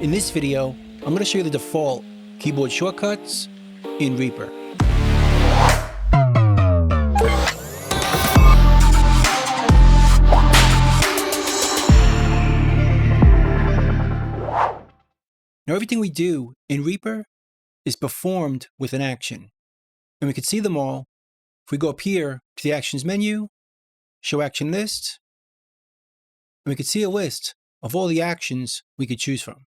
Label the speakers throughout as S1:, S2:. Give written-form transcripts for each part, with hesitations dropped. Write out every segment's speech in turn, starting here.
S1: In this video, I'm going to show you the default keyboard shortcuts in Reaper. Now everything we do in Reaper is performed with an action. And we can see them all if we go up here to the Actions menu, Show Action List, and we can see a list of all the actions we could choose from.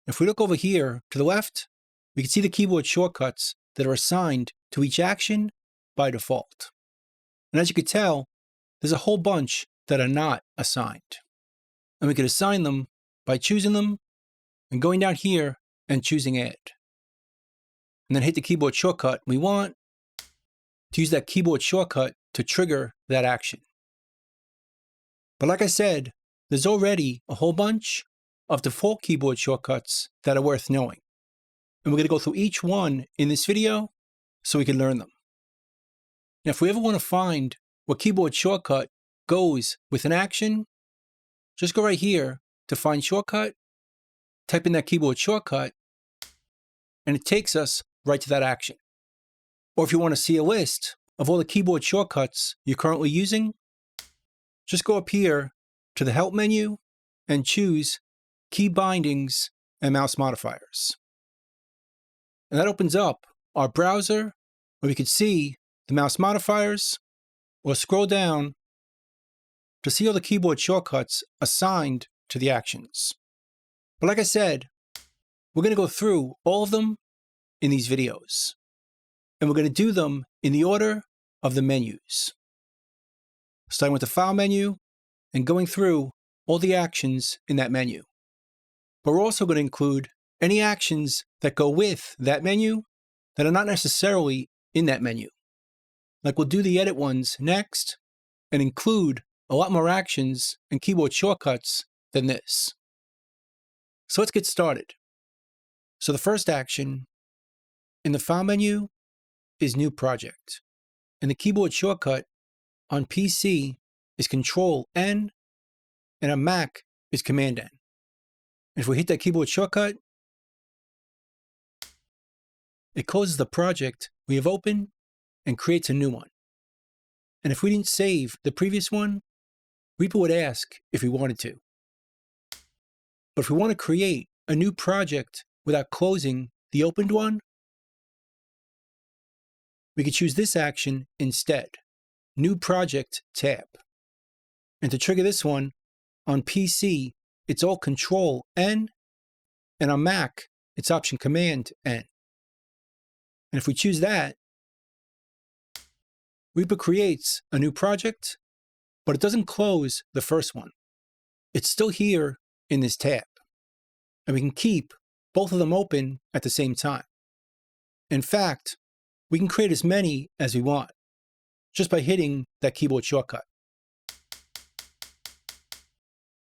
S1: If we look over here to the left, we can see the keyboard shortcuts that are assigned to each action by default. And as you can tell, there's a whole bunch that are not assigned. And we could assign them by choosing them and going down here and choosing Add. And then hit the keyboard shortcut we want to use that keyboard shortcut to trigger that action. But like I said, there's already a whole bunch of default keyboard shortcuts that are worth knowing. And we're going to go through each one in this video so we can learn them. Now, if we ever want to find what keyboard shortcut goes with an action, just go right here to Find Shortcut, type in that keyboard shortcut, and it takes us right to that action. Or if you want to see a list of all the keyboard shortcuts you're currently using, just go up here to the Help menu and choose Key Bindings and Mouse Modifiers. And that opens up our browser where we can see the mouse modifiers, or scroll down to see all the keyboard shortcuts assigned to the actions. But like I said, we're going to go through all of them in these videos. And we're going to do them in the order of the menus. Starting with the File menu and going through all the actions in that menu. But we're also going to include any actions that go with that menu that are not necessarily in that menu. Like we'll do the edit ones next and include a lot more actions and keyboard shortcuts than this. So let's get started. So the first action in the File menu is New Project. And the keyboard shortcut on PC is Control-N, and on Mac is Command-N. If we hit that keyboard shortcut, it closes the project we have opened and creates a new one. And if we didn't save the previous one, Reaper would ask if we wanted to. But if we want to create a new project without closing the opened one, we could choose this action instead, New Project tab. And to trigger this one, on PC, it's all Control-N, and on Mac, it's Option Command-N. And if we choose that, Reaper creates a new project, but it doesn't close the first one. It's still here in this tab, and we can keep both of them open at the same time. In fact, we can create as many as we want, just by hitting that keyboard shortcut.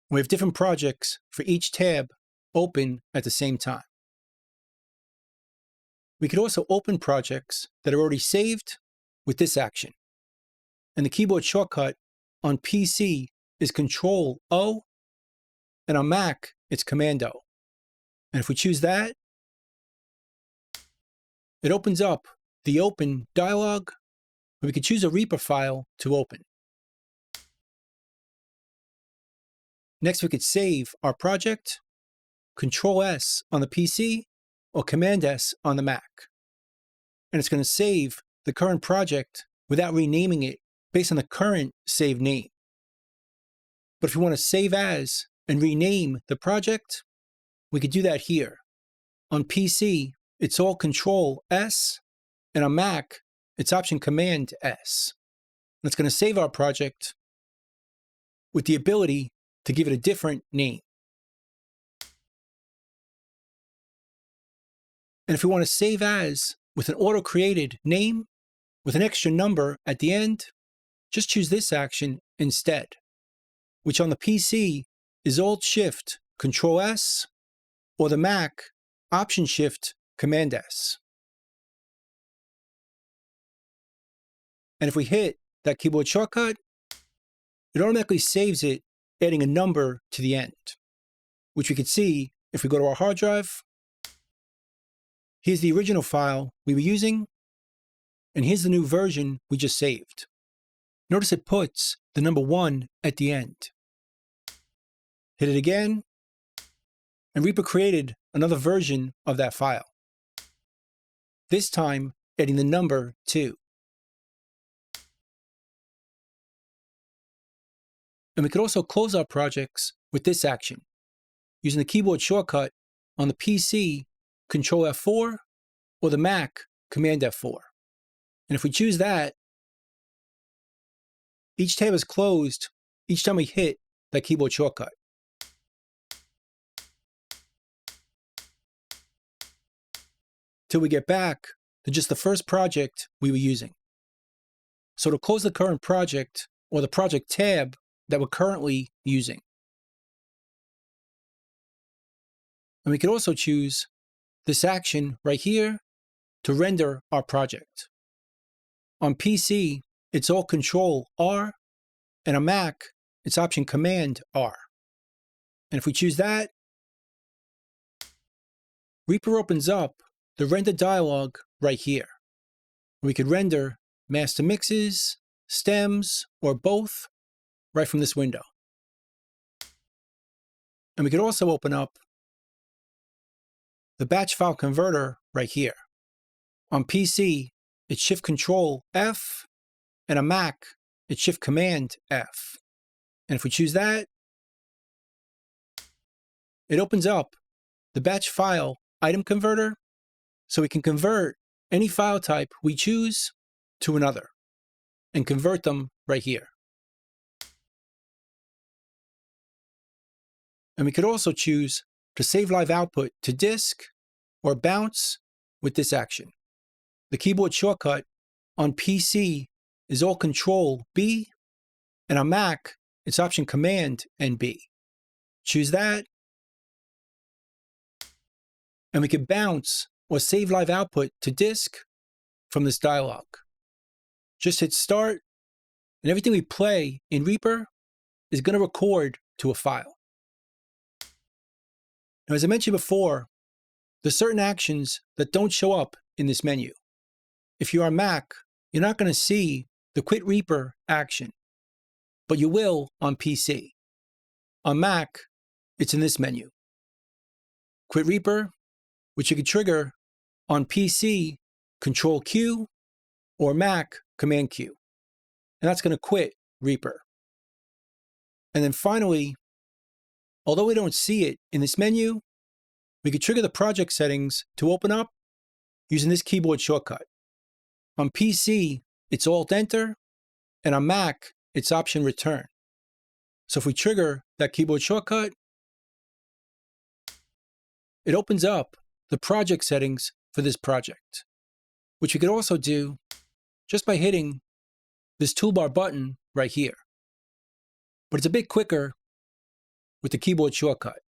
S1: We have different projects for each tab open at the same time. We could also open projects that are already saved with this action. And the keyboard shortcut on PC is Control-O, and on Mac, it's Command-O. And if we choose that, it opens up the Open dialog, where we could choose a Reaper file to open. Next, we could save our project, Control-S on the PC, or Command-S on the Mac. And it's going to save the current project without renaming it based on the current saved name. But if we want to save as and rename the project, we could do that here. On PC, it's all Control-S, and on Mac, it's Option Command-S. And it's going to save our project with the ability to give it a different name. And if we want to save as with an auto-created name with an extra number at the end, just choose this action instead, which on the PC is Alt-Shift Control-S, or the Mac, Option-Shift Command-S. And if we hit that keyboard shortcut, it automatically saves it, adding a number to the end. which we could see if we go to our hard drive. Here's the original file we were using, and here's the new version we just saved. Notice it puts the number 1 at the end. Hit it again, and Reaper created another version of that file. This time, adding the number 2. And we could also close our projects with this action, using the keyboard shortcut on the PC, Control F4, or the Mac, Command F4. And if we choose that, each tab is closed each time we hit that keyboard shortcut. Till we get back to just the first project we were using. So to close the current project, or the project tab that we're currently using. And we can also choose this action right here to render our project. On PC, it's all Control R, and on Mac, it's Option Command R. And if we choose that, Reaper opens up the render dialog right here. We could render master mixes, stems, or both right from this window. And we could also open up the batch file converter right here. On PC, it's Shift Control F, and on Mac, it's Shift Command F. And if we choose that, it opens up the batch file item converter, so we can convert any file type we choose to another, and convert them right here. And we could also choose to save live output to disk or bounce with this action. The keyboard shortcut on PC is all Control B, and on Mac, it's Option Command and B. Choose that, and we can bounce or save live output to disk from this dialog. Just hit Start, and everything we play in Reaper is going to record to a file. Now, as I mentioned before, there's certain actions that don't show up in this menu. If you're on Mac, you're not going to see the Quit Reaper action, but you will on PC. On Mac, it's in this menu. Quit Reaper, which you can trigger on PC, Control Q, or Mac, Command Q. And that's going to quit Reaper. And then finally, although we don't see it in this menu, we could trigger the project settings to open up using this keyboard shortcut. On PC, it's Alt-Enter, and on Mac, it's Option-Return. So if we trigger that keyboard shortcut, it opens up the project settings for this project, which we could also do just by hitting this toolbar button right here. But it's a bit quicker with the keyboard shortcut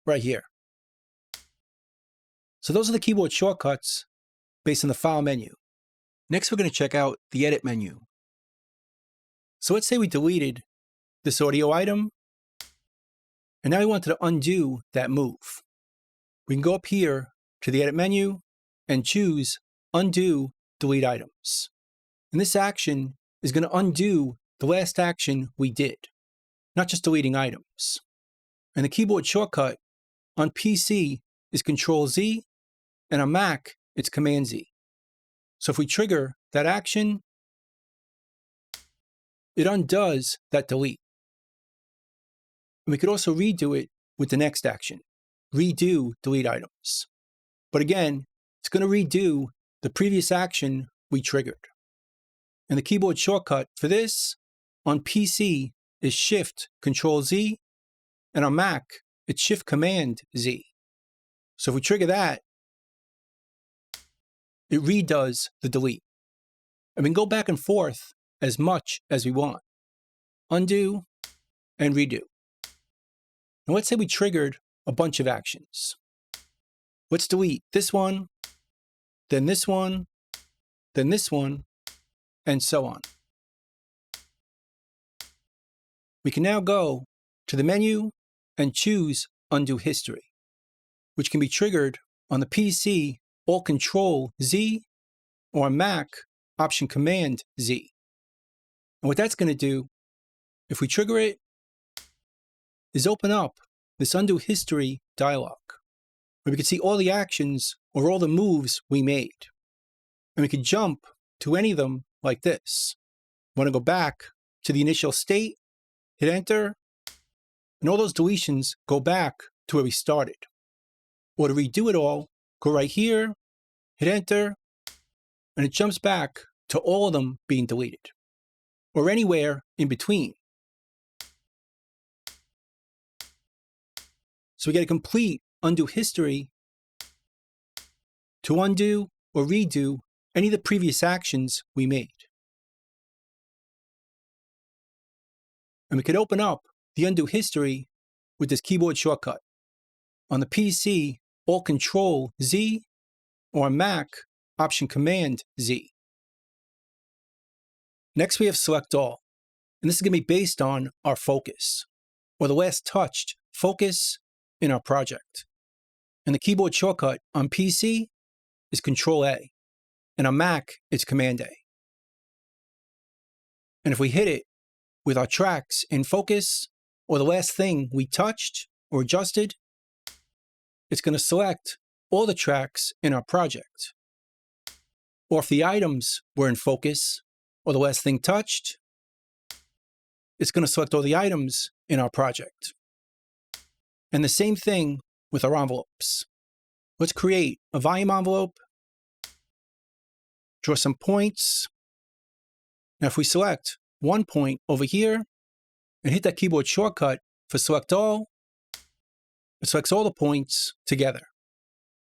S1: right here. So those are the keyboard shortcuts based on the file menu. Next, we're going to check out the edit menu. So let's say we deleted this audio item, and now we wanted to undo that move. We can go up here to the edit menu and choose Undo Delete Items. And this action is going to undo the last action we did, not just deleting items. And the keyboard shortcut on PC is Control Z, and on Mac, it's Command Z. So if we trigger that action, it undoes that delete. And we could also redo it with the next action, Redo Delete Items. But again, it's going to redo the previous action we triggered. And the keyboard shortcut for this on PC is Shift Control Z, and on Mac, it's Shift Command Z. So if we trigger that, it redoes the delete. And we can go back and forth as much as we want. Undo and redo. Now let's say we triggered a bunch of actions. Let's delete this one, then this one, then this one, and so on. We can now go to the menu and choose Undo History, which can be triggered on the PC, Alt-Control-Z, or on Mac, Option-Command-Z. And what that's going to do, if we trigger it, is open up this Undo History dialog, where we can see all the actions or all the moves we made. And we can jump to any of them like this. Want to go back to the initial state, hit enter, and all those deletions go back to where we started. Or to redo it all, go right here, hit enter, and it jumps back to all of them being deleted, or anywhere in between. So we get a complete undo history to undo or redo any of the previous actions we made. And we could open up the undo history with this keyboard shortcut. On the PC, Alt-Control-Z, or on Mac, Option-Command-Z. Next, we have Select All, and this is going to be based on our focus, or the last touched focus in our project. And the keyboard shortcut on PC is Control-A, and on Mac, it's Command-A. And if we hit it with our tracks in focus, or the last thing we touched or adjusted, it's going to select all the tracks in our project. Or if the items were in focus, or the last thing touched, it's going to select all the items in our project. And the same thing with our envelopes. Let's create a volume envelope, draw some points. Now if we select one point over here and hit that keyboard shortcut for Select All, it selects all the points together.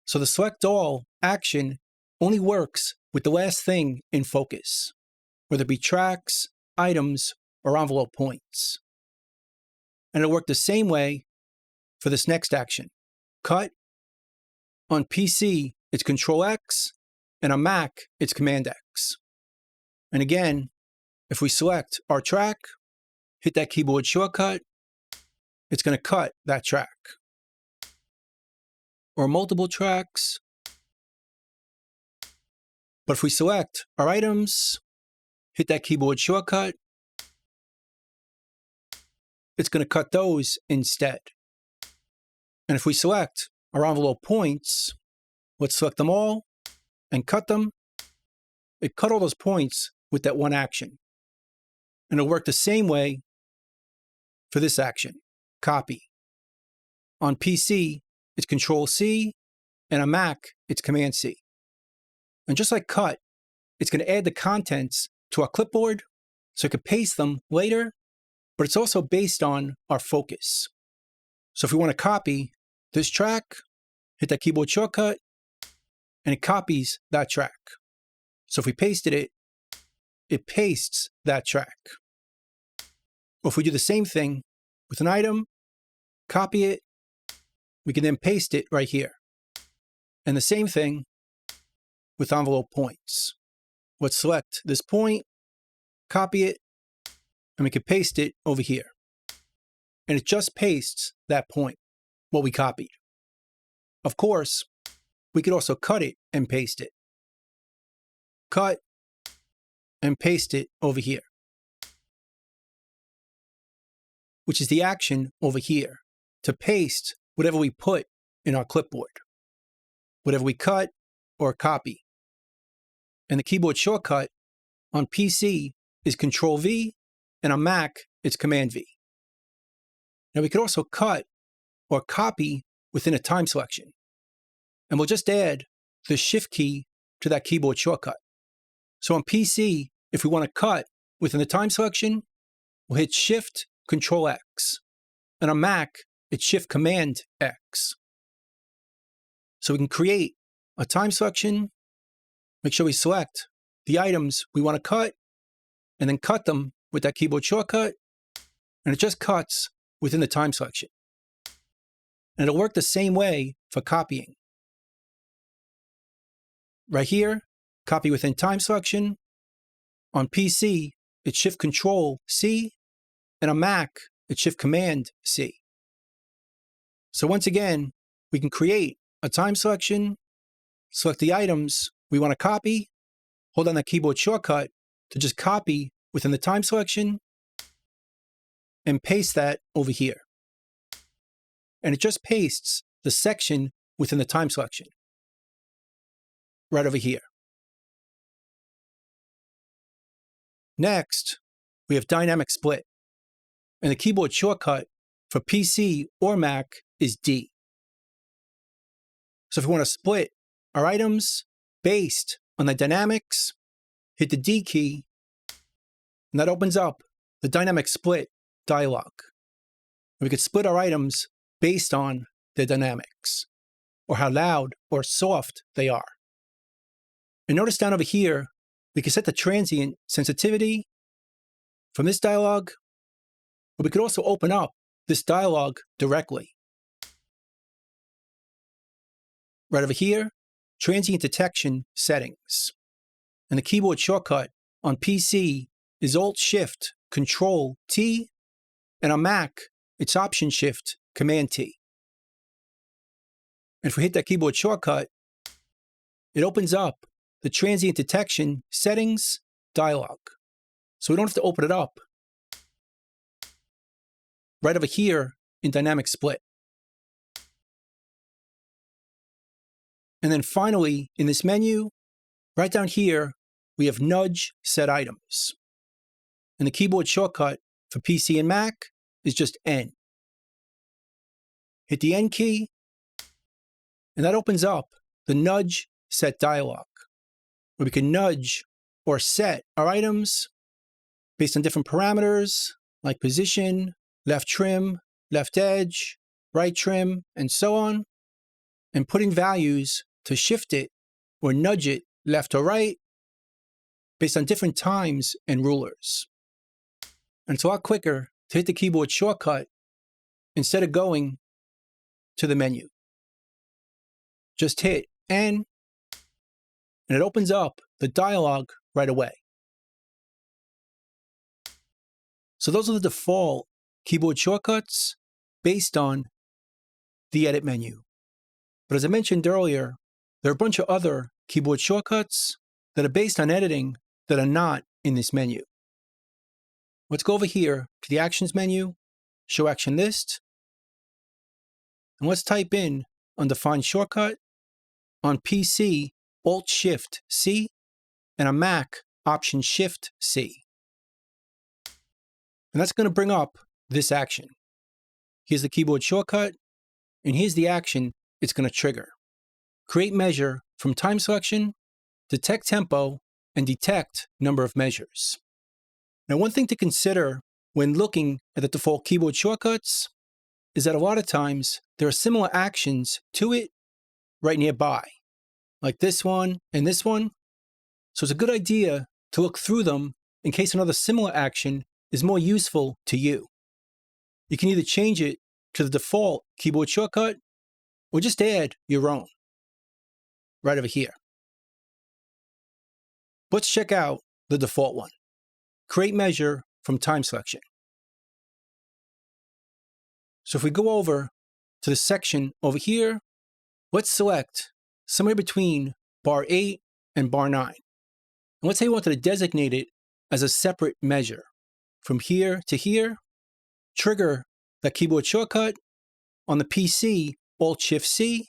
S1: So the Select All action only works with the last thing in focus, whether it be tracks, items, or envelope points. And it'll work the same way for this next action. Cut. On PC, it's Control-X, and on Mac, it's Command-X. And again, if we select our track, hit that keyboard shortcut, it's going to cut that track. Or multiple tracks. But if we select our items, hit that keyboard shortcut, it's going to cut those instead. And if we select our envelope points, let's select them all and cut them. It cut all those points with that one action. And it'll work the same way for this action, copy. On PC, it's Control-C, and on Mac, it's Command-C. And just like cut, it's going to add the contents to our clipboard so it can paste them later, but it's also based on our focus. So if we want to copy this track, hit that keyboard shortcut, and it copies that track. So if we pasted it, it pastes that track. Or if we do the same thing with an item, copy it, we can then paste it right here. And the same thing with envelope points. Let's select this point, copy it, and we can paste it over here. And it just pastes that point, what we copied. Of course, we could also cut it and paste it. Cut and paste it over here, which is the action over here, to paste whatever we put in our clipboard, whatever we cut or copy. And the keyboard shortcut on PC is Control-V, and on Mac, it's Command-V. Now we could also cut or copy within a time selection. And we'll just add the Shift key to that keyboard shortcut. So on PC, if we want to cut within the time selection, we'll hit Shift Control-X. And on Mac, it's Shift Command-X. So we can create a time selection, make sure we select the items we want to cut, and then cut them with that keyboard shortcut, and it just cuts within the time selection. And it'll work the same way for copying. Right here, copy within time selection. On PC, it's Shift Control-C, and on Mac, it's Shift Command-C. So once again, we can create a time selection, select the items we want to copy, hold down that keyboard shortcut to just copy within the time selection, and paste that over here. And it just pastes the section within the time selection, right over here. Next, we have dynamic split, and the keyboard shortcut for PC or Mac is D. So if we want to split our items based on the dynamics, hit the D key, and that opens up the dynamic split dialog. And we could split our items based on their dynamics, or how loud or soft they are. And notice down over here, we can set the transient sensitivity from this dialog, but we could also open up this dialog directly. Right over here, transient detection settings. And the keyboard shortcut on PC is Alt-Shift-Control-T, and on Mac, it's Option-Shift-Command-T. And if we hit that keyboard shortcut, it opens up the transient detection settings dialog. So we don't have to open it up. Right over here in dynamic split. And then finally, in this menu, right down here, we have nudge set items. And the keyboard shortcut for PC and Mac is just N. Hit the N key, and that opens up the nudge set dialog, where we can nudge or set our items based on different parameters like position, left trim, left edge, right trim, and so on, and put in values to shift it or nudge it left or right based on different times and rulers. And it's a lot quicker to hit the keyboard shortcut instead of going to the menu. Just hit N, and it opens up the dialog right away. So those are the default keyboard shortcuts based on the edit menu. But as I mentioned earlier, there are a bunch of other keyboard shortcuts that are based on editing that are not in this menu. Let's go over here to the Actions menu, Show Action List, and let's type in Undefined Shortcut, on PC, Alt-Shift-C, and on Mac, Option-Shift-C. And that's going to bring up this action. Here's the keyboard shortcut, and here's the action it's going to trigger. Create measure from time selection, detect tempo, and detect number of measures. Now, one thing to consider when looking at the default keyboard shortcuts is that a lot of times there are similar actions to it right nearby, like this one and this one. So it's a good idea to look through them in case another similar action is more useful to you. You can either change it to the default keyboard shortcut or just add your own right over here. Let's check out the default one. Create measure from time selection. So if we go over to the section over here, let's select somewhere between bar 8 and bar 9. And let's say we wanted to designate it as a separate measure. From here to here, trigger that keyboard shortcut, on the PC, Alt-Shift-C,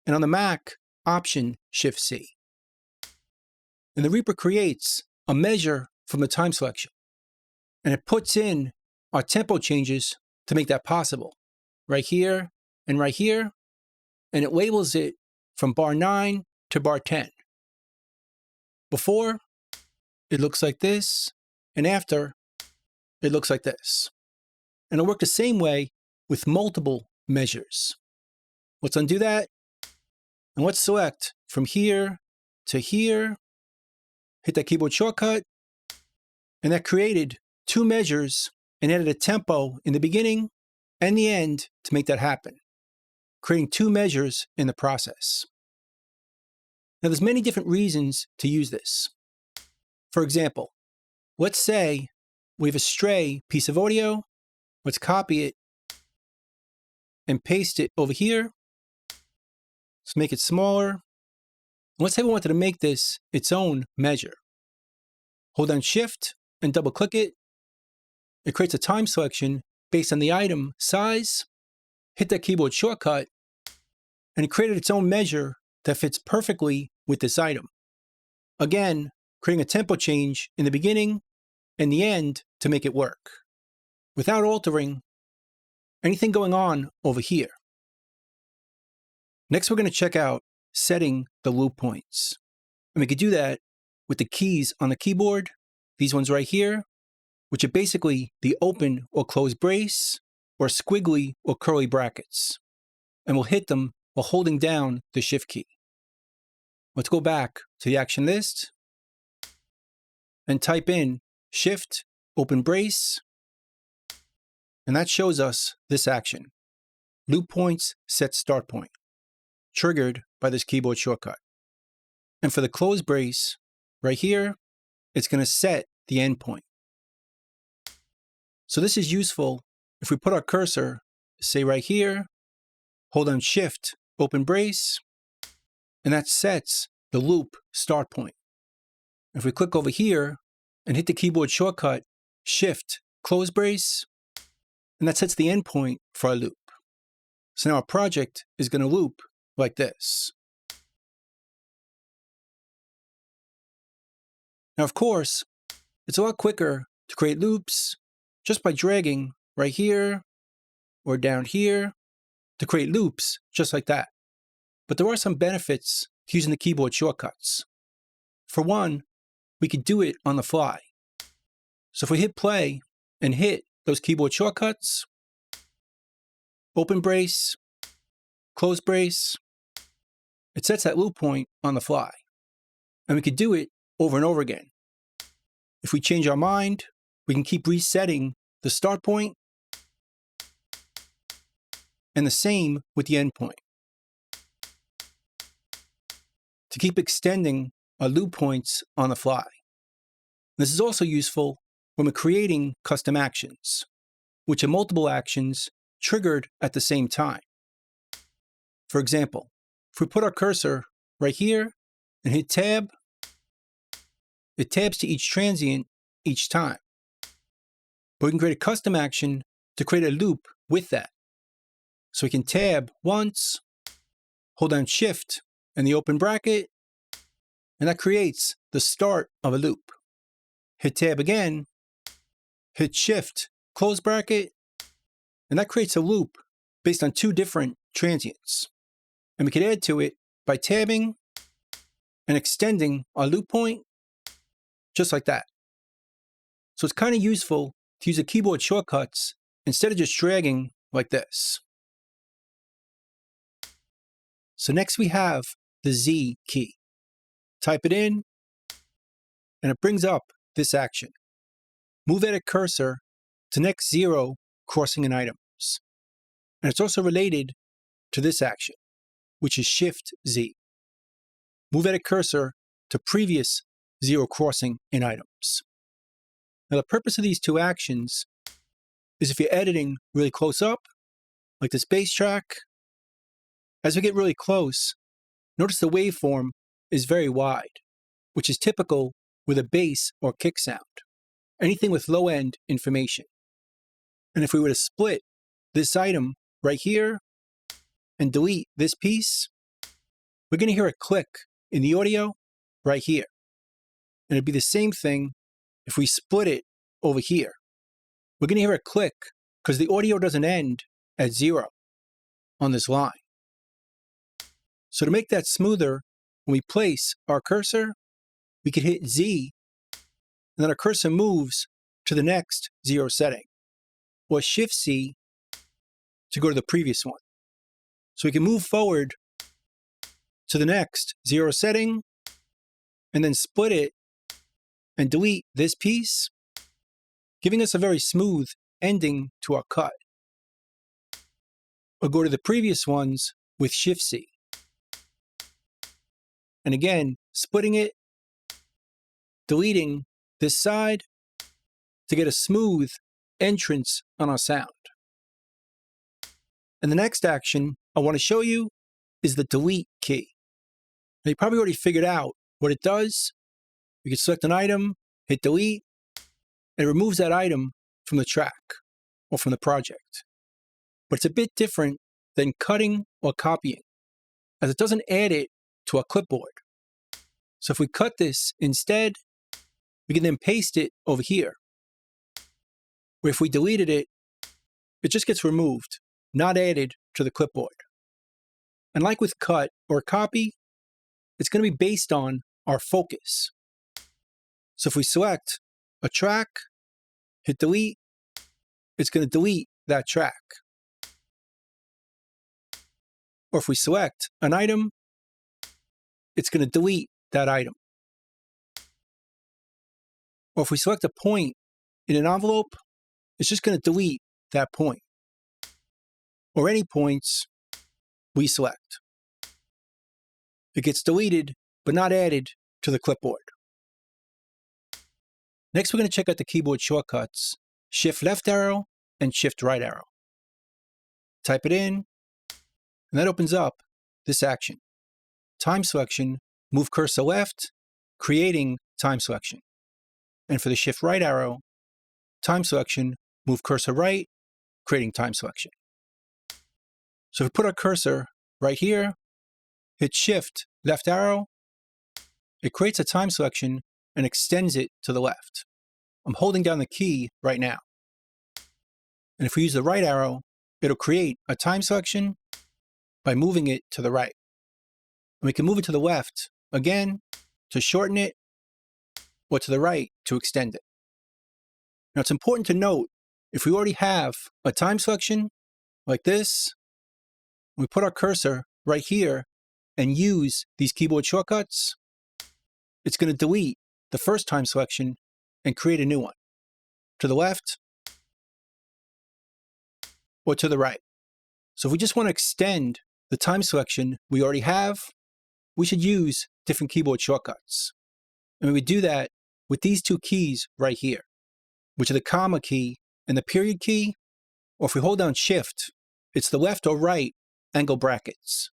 S1: and on the Mac, Option-Shift-C. And the Reaper creates a measure from the time selection, and it puts in our tempo changes to make that possible, right here and right here, and it labels it from bar 9 to bar 10. Before, it looks like this, and after, it looks like this. And it'll work the same way with multiple measures. Let's undo that, and let's select from here to here, hit that keyboard shortcut, and that created 2 measures and added a tempo in the beginning and the end to make that happen, creating 2 measures in the process. Now, there's many different reasons to use this. For example, let's say we have a stray piece of audio. Let's copy it and paste it over here. Let's make it smaller. Let's say we wanted to make this its own measure. Hold down Shift and double click it. It creates a time selection based on the item size. Hit that keyboard shortcut, and it created its own measure that fits perfectly with this item. Again, creating a tempo change in the beginning and the end to make it work, without altering anything going on over here. Next, we're going to check out setting the loop points. And we could do that with the keys on the keyboard, these ones right here, which are basically the open or close brace, or squiggly or curly brackets. And we'll hit them while holding down the Shift key. Let's go back to the action list and type in Shift, open brace, and that shows us this action. Loop points set start point, triggered by this keyboard shortcut. And for the close brace, right here, it's going to set the end point. So this is useful if we put our cursor, say right here, hold down Shift, open brace, and that sets the loop start point. If we click over here and hit the keyboard shortcut, Shift, close brace, and that sets the end point for our loop. So now our project is going to loop like this. Now, of course, it's a lot quicker to create loops just by dragging right here or down here to create loops just like that. But there are some benefits to using the keyboard shortcuts. For one, we could do it on the fly. So if we hit play and hit those keyboard shortcuts, open brace, close brace, it sets that loop point on the fly. And we could do it over and over again. If we change our mind, we can keep resetting the start point, and the same with the end point. To keep extending our loop points on the fly. This is also useful when we're creating custom actions, which are multiple actions triggered at the same time. For example, if we put our cursor right here and hit tab, it tabs to each transient each time. But we can create a custom action to create a loop with that. So we can tab once, hold down Shift and the open bracket, and that creates the start of a loop. Hit tab again, hit Shift, close bracket, and that creates a loop based on two different transients. And we could add to it by tabbing and extending our loop point, just like that. So it's kind of useful to use the keyboard shortcuts instead of just dragging like this. So next we have the Z key. Type it in, and it brings up this action. Move edit cursor to next 0 crossing in items. And it's also related to this action, which is Shift Z. Move edit cursor to previous 0 crossing in items. Now the purpose of these two actions is if you're editing really close up, like this bass track, as we get really close, notice the waveform is very wide, which is typical with a bass or kick sound, anything with low-end information. And if we were to split this item right here and delete this piece, we're going to hear a click in the audio right here. And it'd be the same thing if we split it over here. We're going to hear a click because the audio doesn't end at 0 on this line. So to make that smoother, when we place our cursor, we could hit Z, and then our cursor moves to the next 0 setting, or Shift C to go to the previous one. So we can move forward to the next 0 setting, and then split it and delete this piece, giving us a very smooth ending to our cut. Or go to the previous ones with Shift C. And again, splitting it, deleting this side to get a smooth entrance on our sound. And the next action I want to show you is the delete key. Now, you probably already figured out what it does. You can select an item, hit delete, and it removes that item from the track or from the project. But it's a bit different than cutting or copying, as it doesn't add it to our clipboard. So if we cut this instead, we can then paste it over here. Where if we deleted it, it just gets removed, not added to the clipboard. And like with cut or copy, it's going to be based on our focus. So if we select a track, hit delete, it's going to delete that track. Or if we select an item, it's going to delete that item. Or if we select a point in an envelope, it's just going to delete that point. Or any points we select. It gets deleted, but not added to the clipboard. Next, we're going to check out the keyboard shortcuts, Shift left arrow and Shift right arrow. Type it in, and that opens up this action. Time selection, move cursor left, creating time selection. And for the Shift right arrow, time selection, move cursor right, creating time selection. So if we put our cursor right here, hit Shift left arrow, it creates a time selection and extends it to the left. I'm holding down the key right now. And if we use the right arrow, it'll create a time selection by moving it to the right. And we can move it to the left, again, to shorten it, or to the right to extend it. Now it's important to note, if we already have a time selection like this, we put our cursor right here and use these keyboard shortcuts, it's going to delete the first time selection and create a new one, to the left or to the right. So if we just want to extend the time selection we already have, we should use different keyboard shortcuts. And we would do that with these two keys right here, which are the comma key and the period key, or if we hold down Shift, it's the left or right angle brackets.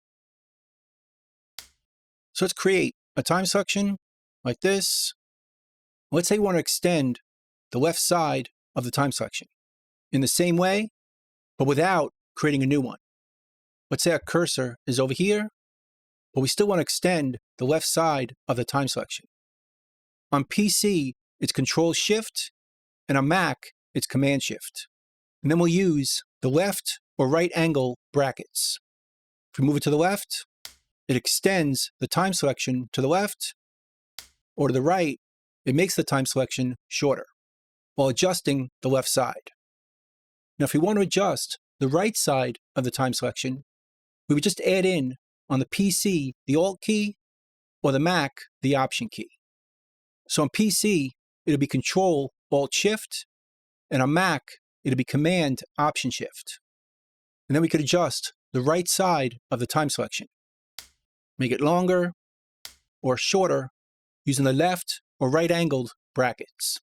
S1: So let's create a time selection like this. Let's say we want to extend the left side of the time selection in the same way, but without creating a new one. Let's say our cursor is over here, but we still want to extend the left side of the time selection. On PC, it's Control-Shift, and on Mac, it's Command-Shift. And then we'll use the left or right angle brackets. If we move it to the left, it extends the time selection to the left, or to the right, it makes the time selection shorter, while adjusting the left side. Now, if we want to adjust the right side of the time selection, we would just add in on the PC the Alt key, or the Mac the Option key. So on PC, it'll be Control-Alt-Shift, and on Mac, it'll be Command-Option-Shift. And then we could adjust the right side of the time selection. Make it longer or shorter using the left or right angled brackets,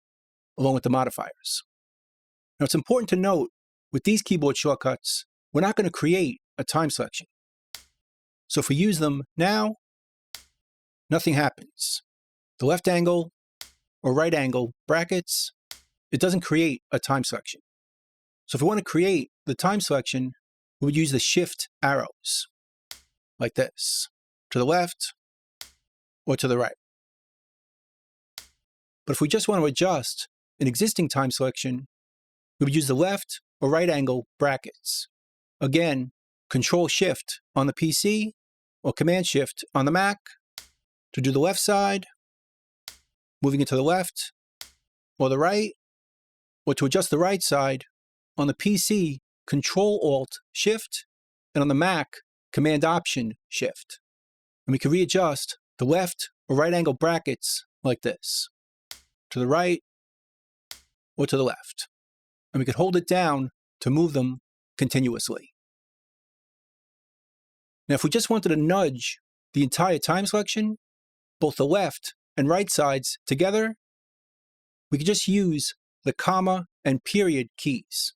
S1: along with the modifiers. Now it's important to note, with these keyboard shortcuts, we're not going to create a time selection. So if we use them now, nothing happens. The left angle or right angle brackets, it doesn't create a time selection. So if we want to create the time selection, we would use the Shift arrows, like this, to the left or to the right. But if we just want to adjust an existing time selection, we would use the left or right angle brackets. Again, Control-Shift on the PC or Command-Shift on the Mac to do the left side, moving it to the left or the right, or to adjust the right side, on the PC, Control-Alt-Shift, and on the Mac, Command-Option-Shift. And we can readjust the left or right angle brackets like this, to the right or to the left. And we could hold it down to move them continuously. Now, if we just wanted to nudge the entire time selection, both the left and right sides together, we could just use the comma and period keys,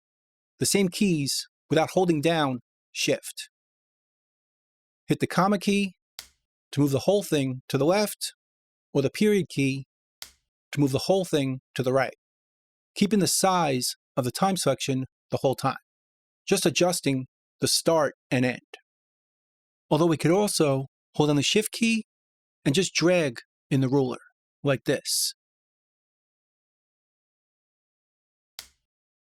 S1: the same keys without holding down Shift. Hit the comma key to move the whole thing to the left, or the period key to move the whole thing to the right, keeping the size of the time selection the whole time, just adjusting the start and end. Although we could also hold down the Shift key and just drag in the ruler, like this.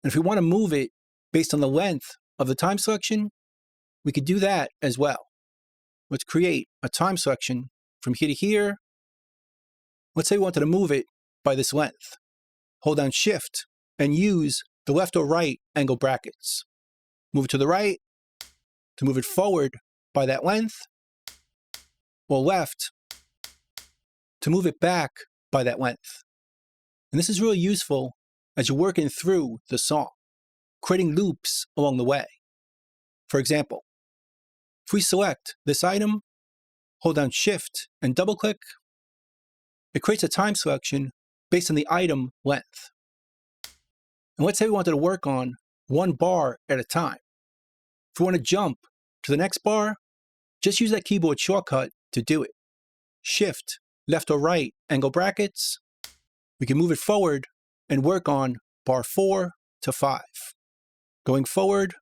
S1: And if we want to move it based on the length of the time selection, we could do that as well. Let's create a time selection from here to here. Let's say we wanted to move it by this length. Hold down Shift and use the left or right angle brackets. Move it to the right to move it forward by that length, or left to move it back by that length. And this is really useful as you're working through the song, creating loops along the way. For example, if we select this item, hold down Shift and double click, it creates a time selection based on the item length. And let's say we wanted to work on one bar at a time. If we want to jump to the next bar, just use that keyboard shortcut to do it. Shift, left or right angle brackets. We can move it forward and work on bar 4 to 5, going forward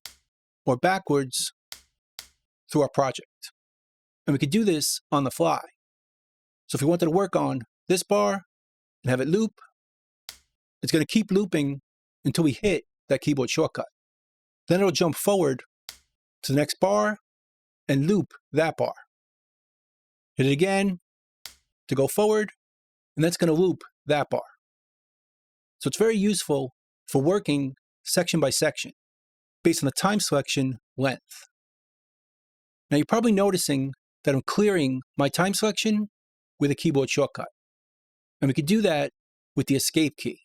S1: or backwards through our project. And we could do this on the fly. So if we wanted to work on this bar and have it loop, it's going to keep looping until we hit that keyboard shortcut. Then it'll jump forward to the next bar and loop that bar. Hit it again to go forward, and that's going to loop that bar. So it's very useful for working section by section based on the time selection length. Now you're probably noticing that I'm clearing my time selection with a keyboard shortcut. And we could do that with the Escape key.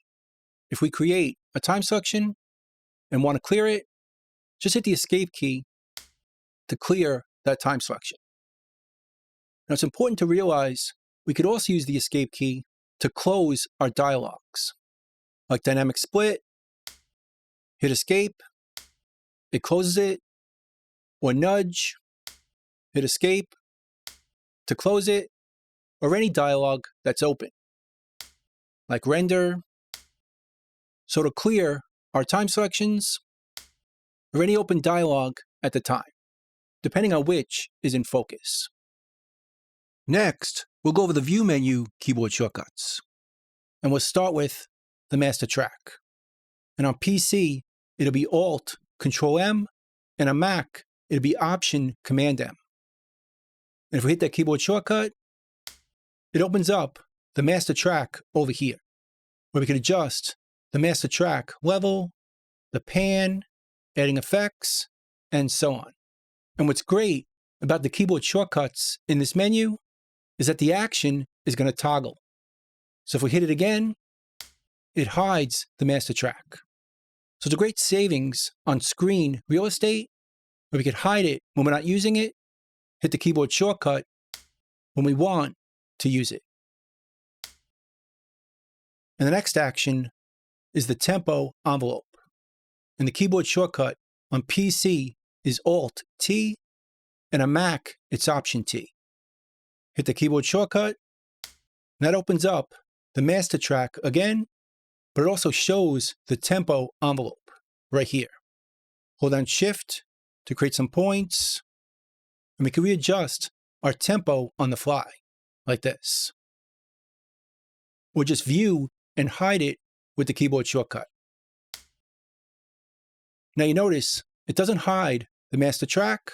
S1: If we create a time selection and want to clear it, just hit the Escape key to clear that time selection. Now it's important to realize we could also use the Escape key to close our dialogues, like Dynamic Split, hit Escape, it closes it, or Nudge, hit Escape to close it, or any dialogue that's open, like Render. So to clear our time selections, or any open dialogue at the time, depending on which is in focus. Next, we'll go over the View menu keyboard shortcuts. And we'll start with the master track. And on PC, it'll be Alt, Control M, and on Mac, it'll be Option, Command M. And if we hit that keyboard shortcut, it opens up the master track over here, where we can adjust the master track level, the pan, adding effects, and so on. And what's great about the keyboard shortcuts in this menu is that the action is going to toggle. So if we hit it again, it hides the master track. So it's a great savings on screen real estate, where we could hide it when we're not using it, hit the keyboard shortcut when we want to use it. And the next action is the tempo envelope. And the keyboard shortcut on PC is Alt-T, and on Mac, it's Option-T. Hit the keyboard shortcut, and that opens up the master track again, but it also shows the tempo envelope right here. Hold down Shift to create some points, and we can readjust our tempo on the fly, like this. Or just view and hide it with the keyboard shortcut. Now you notice it doesn't hide the master track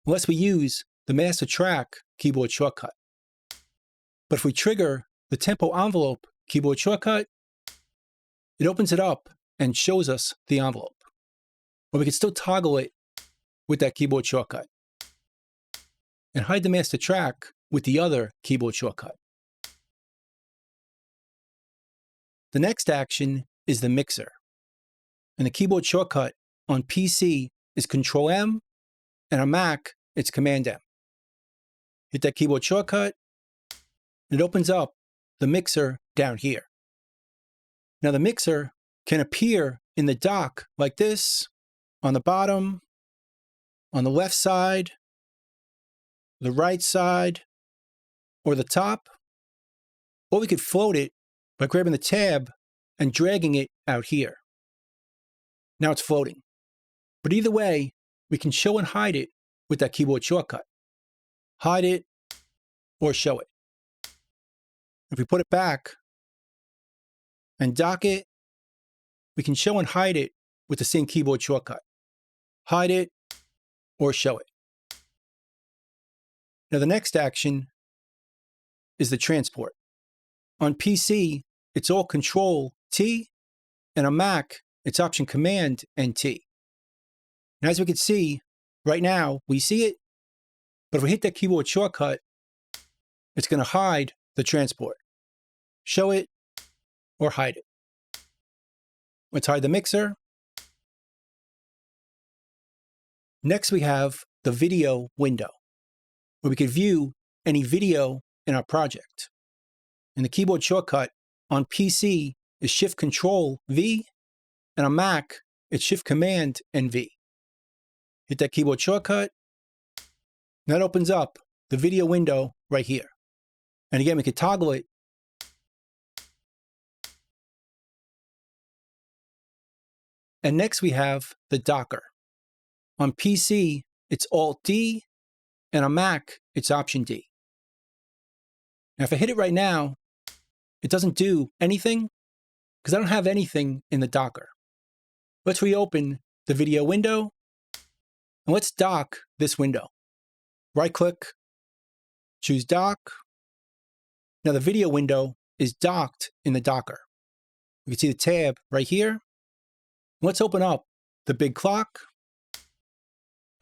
S1: unless we use the master track keyboard shortcut. But if we trigger the tempo envelope keyboard shortcut, it opens it up and shows us the envelope. Or we can still toggle it with that keyboard shortcut and hide the master track with the other keyboard shortcut. The next action is the mixer. And the keyboard shortcut on PC is Control M, and on Mac, it's Command M. Hit that keyboard shortcut, and it opens up the mixer down here. Now the mixer can appear in the dock like this, on the bottom, on the left side, the right side, or the top, or we could float it by grabbing the tab and dragging it out here. Now it's floating. But either way, we can show and hide it with that keyboard shortcut. Hide it or show it. If we put it back and dock it, we can show and hide it with the same keyboard shortcut. Hide it or show it. Now the next action is the transport. On PC, it's all Control T, and on Mac, it's Option Command and T. And as we can see, right now, we see it, but if we hit that keyboard shortcut, it's going to hide the transport. Show it or hide it. Let's hide the mixer. Next, we have the video window, where we could view any video in our project. And the keyboard shortcut on PC is Shift-Control-V, and on Mac, it's Shift-Command and V. Hit that keyboard shortcut, and that opens up the video window right here. And again, we could toggle it. And next we have the Docker. On PC, it's Alt-D, and on Mac, it's Option-D. Now, if I hit it right now, it doesn't do anything because I don't have anything in the Docker. Let's reopen the video window, and let's dock this window. Right-click, choose Dock. Now the video window is docked in the Docker. You can see the tab right here. Let's open up the big clock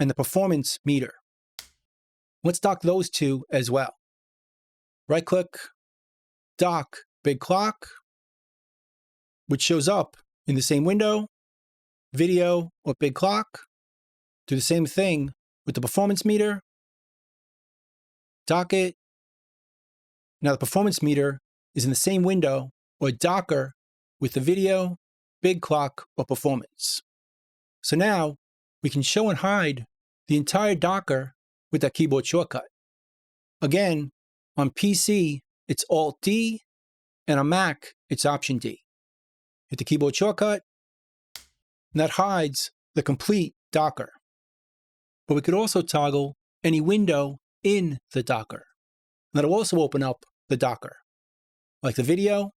S1: and the performance meter. Let's dock those two as well. Right-click, dock big clock, which shows up in the same window, video or big clock. Do the same thing with the performance meter. Dock it. Now the performance meter is in the same window or Docker with the video, big clock, or performance. So now we can show and hide the entire Docker with that keyboard shortcut. Again, on PC, it's Alt-D, and on Mac, it's Option-D. Hit the keyboard shortcut, and that hides the complete Docker. But we could also toggle any window in the Docker. And that'll also open up the Docker. Like the video,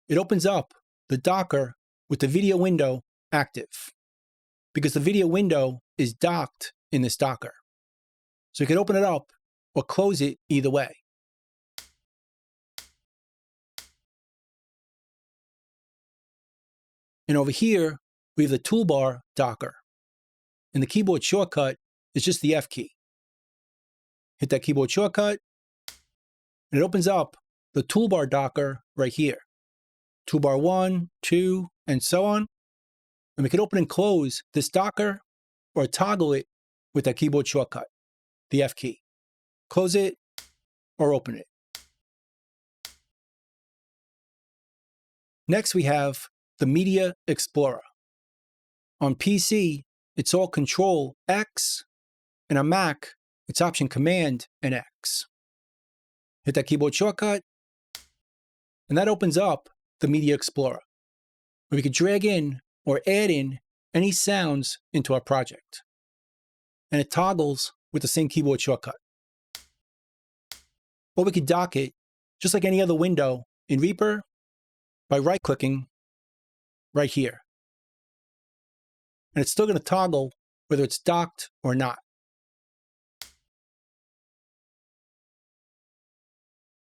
S1: it opens up the Docker with the video window active, because the video window is docked in this Docker. So you can open it up or close it either way. And over here, we have the toolbar Docker. And the keyboard shortcut is just the F key. Hit that keyboard shortcut, and it opens up the toolbar Docker right here. Toolbar 1, 2, and so on. And we can open and close this Docker or toggle it with that keyboard shortcut, the F key. Close it or open it. Next, we have the Media Explorer. On PC, it's all Control X, and on Mac, it's Option Command and X. Hit that keyboard shortcut, and that opens up the Media Explorer, where we can drag in or add in any sounds into our project. And it toggles with the same keyboard shortcut. Or we could dock it, just like any other window in Reaper, by right-clicking right here. And it's still going to toggle whether it's docked or not.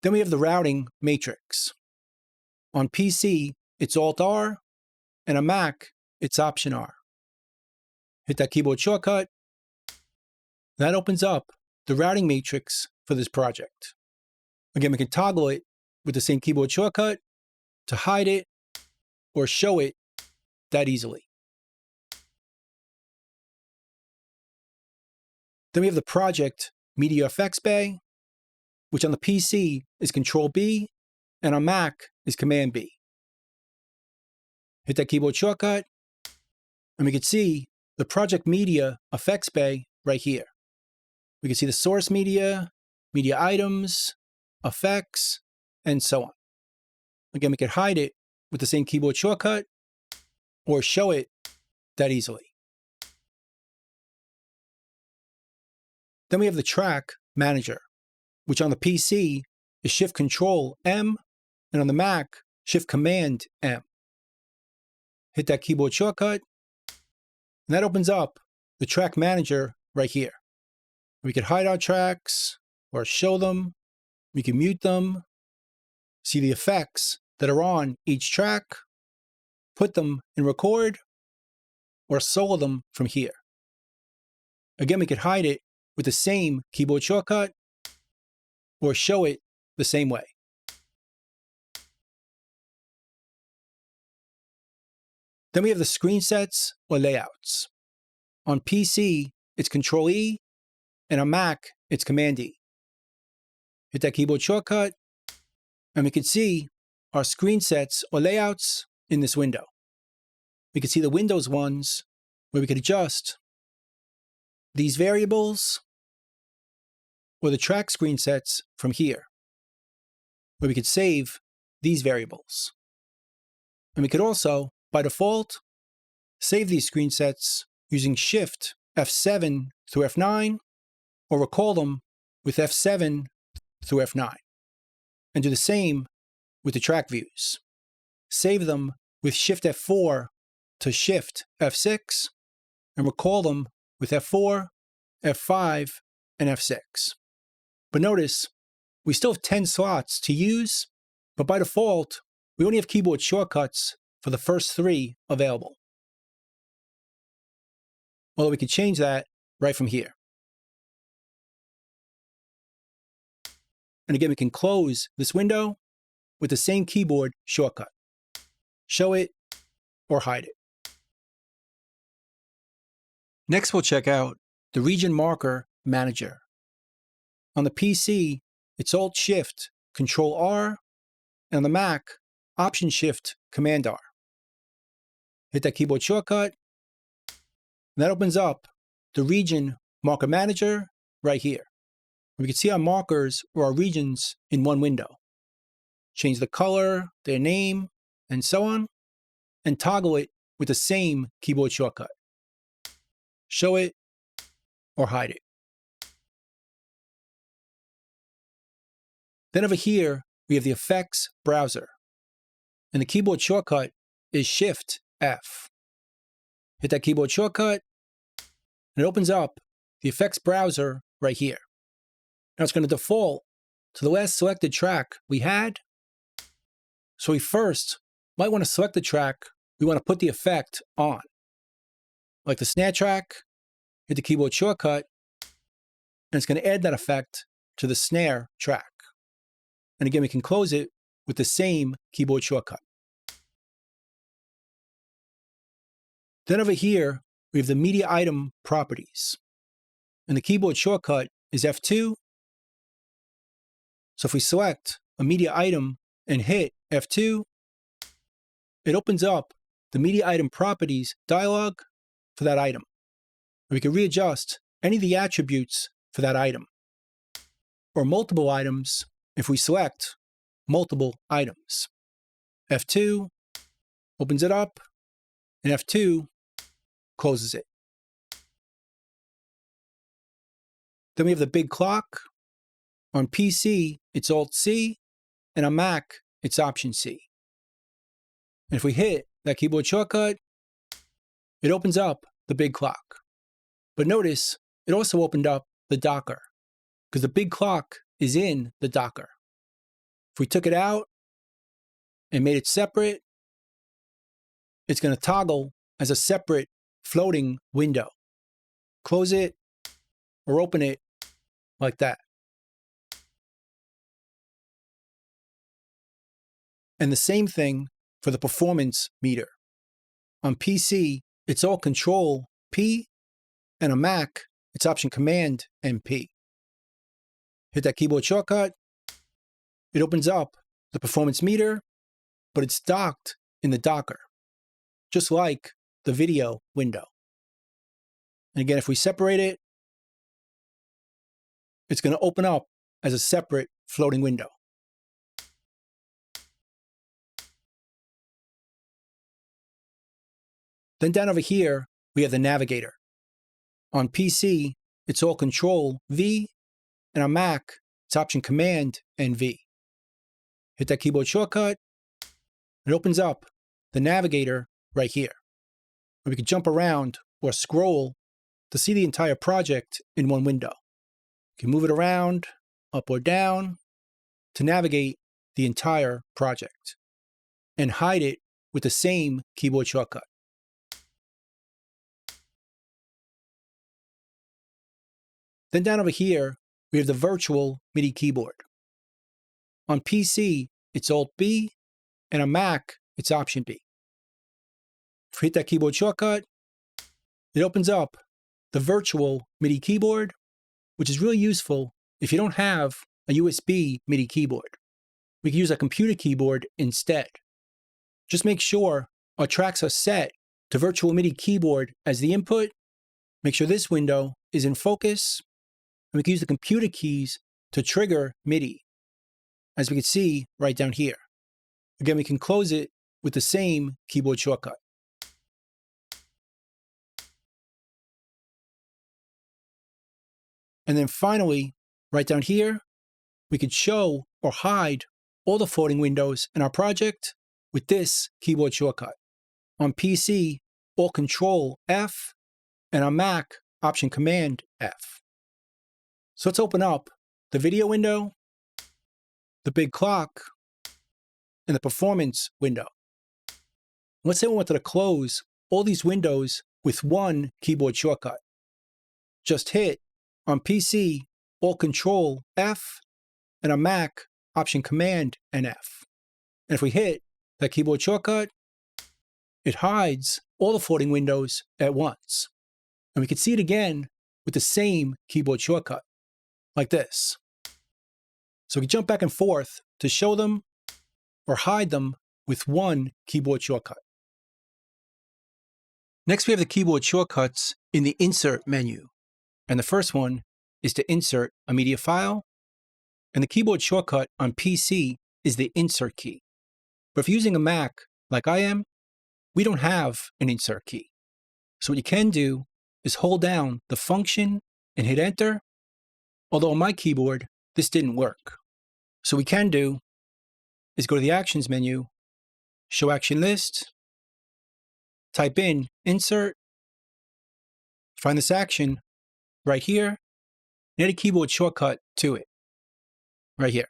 S1: Then we have the routing matrix. On PC, it's Alt-R, and on Mac, it's Option-R. Hit that keyboard shortcut. That opens up the routing matrix for this project. Again, we can toggle it with the same keyboard shortcut to hide it or show it that easily. Then we have the project Media Effects Bay, which on the PC is Control-B, and on Mac is Command-B. Hit that keyboard shortcut, and we can see the project media effects bay right here. We can see the source media, media items, effects, and so on. Again, we could hide it with the same keyboard shortcut or show it that easily. Then we have the track manager, which on the PC is Shift-Control-M, and on the Mac, Shift-Command-M. Hit that keyboard shortcut, and that opens up the track manager right here. We could hide our tracks or show them. We can mute them, see the effects that are on each track, put them in record, or solo them from here. Again, we could hide it with the same keyboard shortcut or show it the same way. Then we have the screen sets or layouts. On PC, it's Control-E, and on Mac, it's Command-E. Hit that keyboard shortcut, and we can see our screen sets or layouts in this window. We can see the Windows ones where we could adjust these variables or the track screen sets from here, where we could save these variables. And we could also, by default, save these screen sets using Shift F7 through F9, or recall them with F7 through F9. And do the same with the track views. Save them with Shift F4 to Shift F6, and recall them with F4, F5, and F6. But notice, we still have 10 slots to use, but by default, we only have keyboard shortcuts for the first 3 available. Although we can change that right from here. And again, we can close this window with the same keyboard shortcut. Show it or hide it. Next, we'll check out the Region Marker Manager. On the PC, it's Alt-Shift, Control-R, and on the Mac, Option-Shift, Command-R. Hit that keyboard shortcut, and that opens up the Region Marker Manager right here. We can see our markers or our regions in one window. Change the color, their name, and so on, and toggle it with the same keyboard shortcut. Show it or hide it. Then over here, we have the Effects browser, and the keyboard shortcut is Shift-F. Hit that keyboard shortcut, and it opens up the Effects browser right here. Now it's going to default to the last selected track we had. So we first might want to select the track we want to put the effect on. Like the snare track, hit the keyboard shortcut, and it's going to add that effect to the snare track. And again, we can close it with the same keyboard shortcut. Then over here, we have the media item properties. And the keyboard shortcut is F2. So if we select a media item and hit F2, it opens up the media item properties dialog for that item. We can readjust any of the attributes for that item, or multiple items if we select multiple items. F2 opens it up, and F2 closes it. Then we have the big clock. On PC, it's Alt-C, and on Mac, it's Option-C. And if we hit that keyboard shortcut, it opens up the big clock. But notice, it also opened up the Docker, because the big clock is in the Docker. If we took it out and made it separate, it's going to toggle as a separate floating window. Close it or open it like that. And the same thing for the performance meter. On PC, it's all Control P, and on Mac, it's Option Command and P. Hit that keyboard shortcut, it opens up the performance meter, but it's docked in the Docker, just like the video window. And again, if we separate it, it's going to open up as a separate floating window. Then down over here, we have the navigator. On PC, it's all Control V, and on Mac, it's Option Command and V. Hit that keyboard shortcut, it opens up the navigator right here. And we can jump around or scroll to see the entire project in one window. You can move it around, up or down, to navigate the entire project, and hide it with the same keyboard shortcut. Then down over here, we have the virtual MIDI keyboard. On PC, it's Alt-B, and on Mac, it's Option-B. If we hit that keyboard shortcut, it opens up the virtual MIDI keyboard, which is really useful if you don't have a USB MIDI keyboard. We can use a computer keyboard instead. Just make sure our tracks are set to virtual MIDI keyboard as the input. Make sure this window is in focus, and we can use the computer keys to trigger MIDI, as we can see right down here. Again, we can close it with the same keyboard shortcut. And then finally, right down here, we could show or hide all the floating windows in our project with this keyboard shortcut. On PC, Alt Control F, and on Mac, Option Command F. So let's open up the video window, the big clock, and the performance window. Let's say we wanted to close all these windows with one keyboard shortcut. Just hit, on PC, Alt Control F, and on Mac, Option Command and F. And if we hit that keyboard shortcut, it hides all the floating windows at once. And we can see it again with the same keyboard shortcut, like this. So we can jump back and forth to show them or hide them with one keyboard shortcut. Next, we have the keyboard shortcuts in the Insert menu. And the first one is to insert a media file. And the keyboard shortcut on PC is the Insert key. But if you're using a Mac, like I am, we don't have an Insert key. So what you can do is hold down the function and hit Enter. Although on my keyboard, this didn't work. So what we can do is go to the Actions menu, Show Action List, type in Insert, find this action right here, and add a keyboard shortcut to it, right here.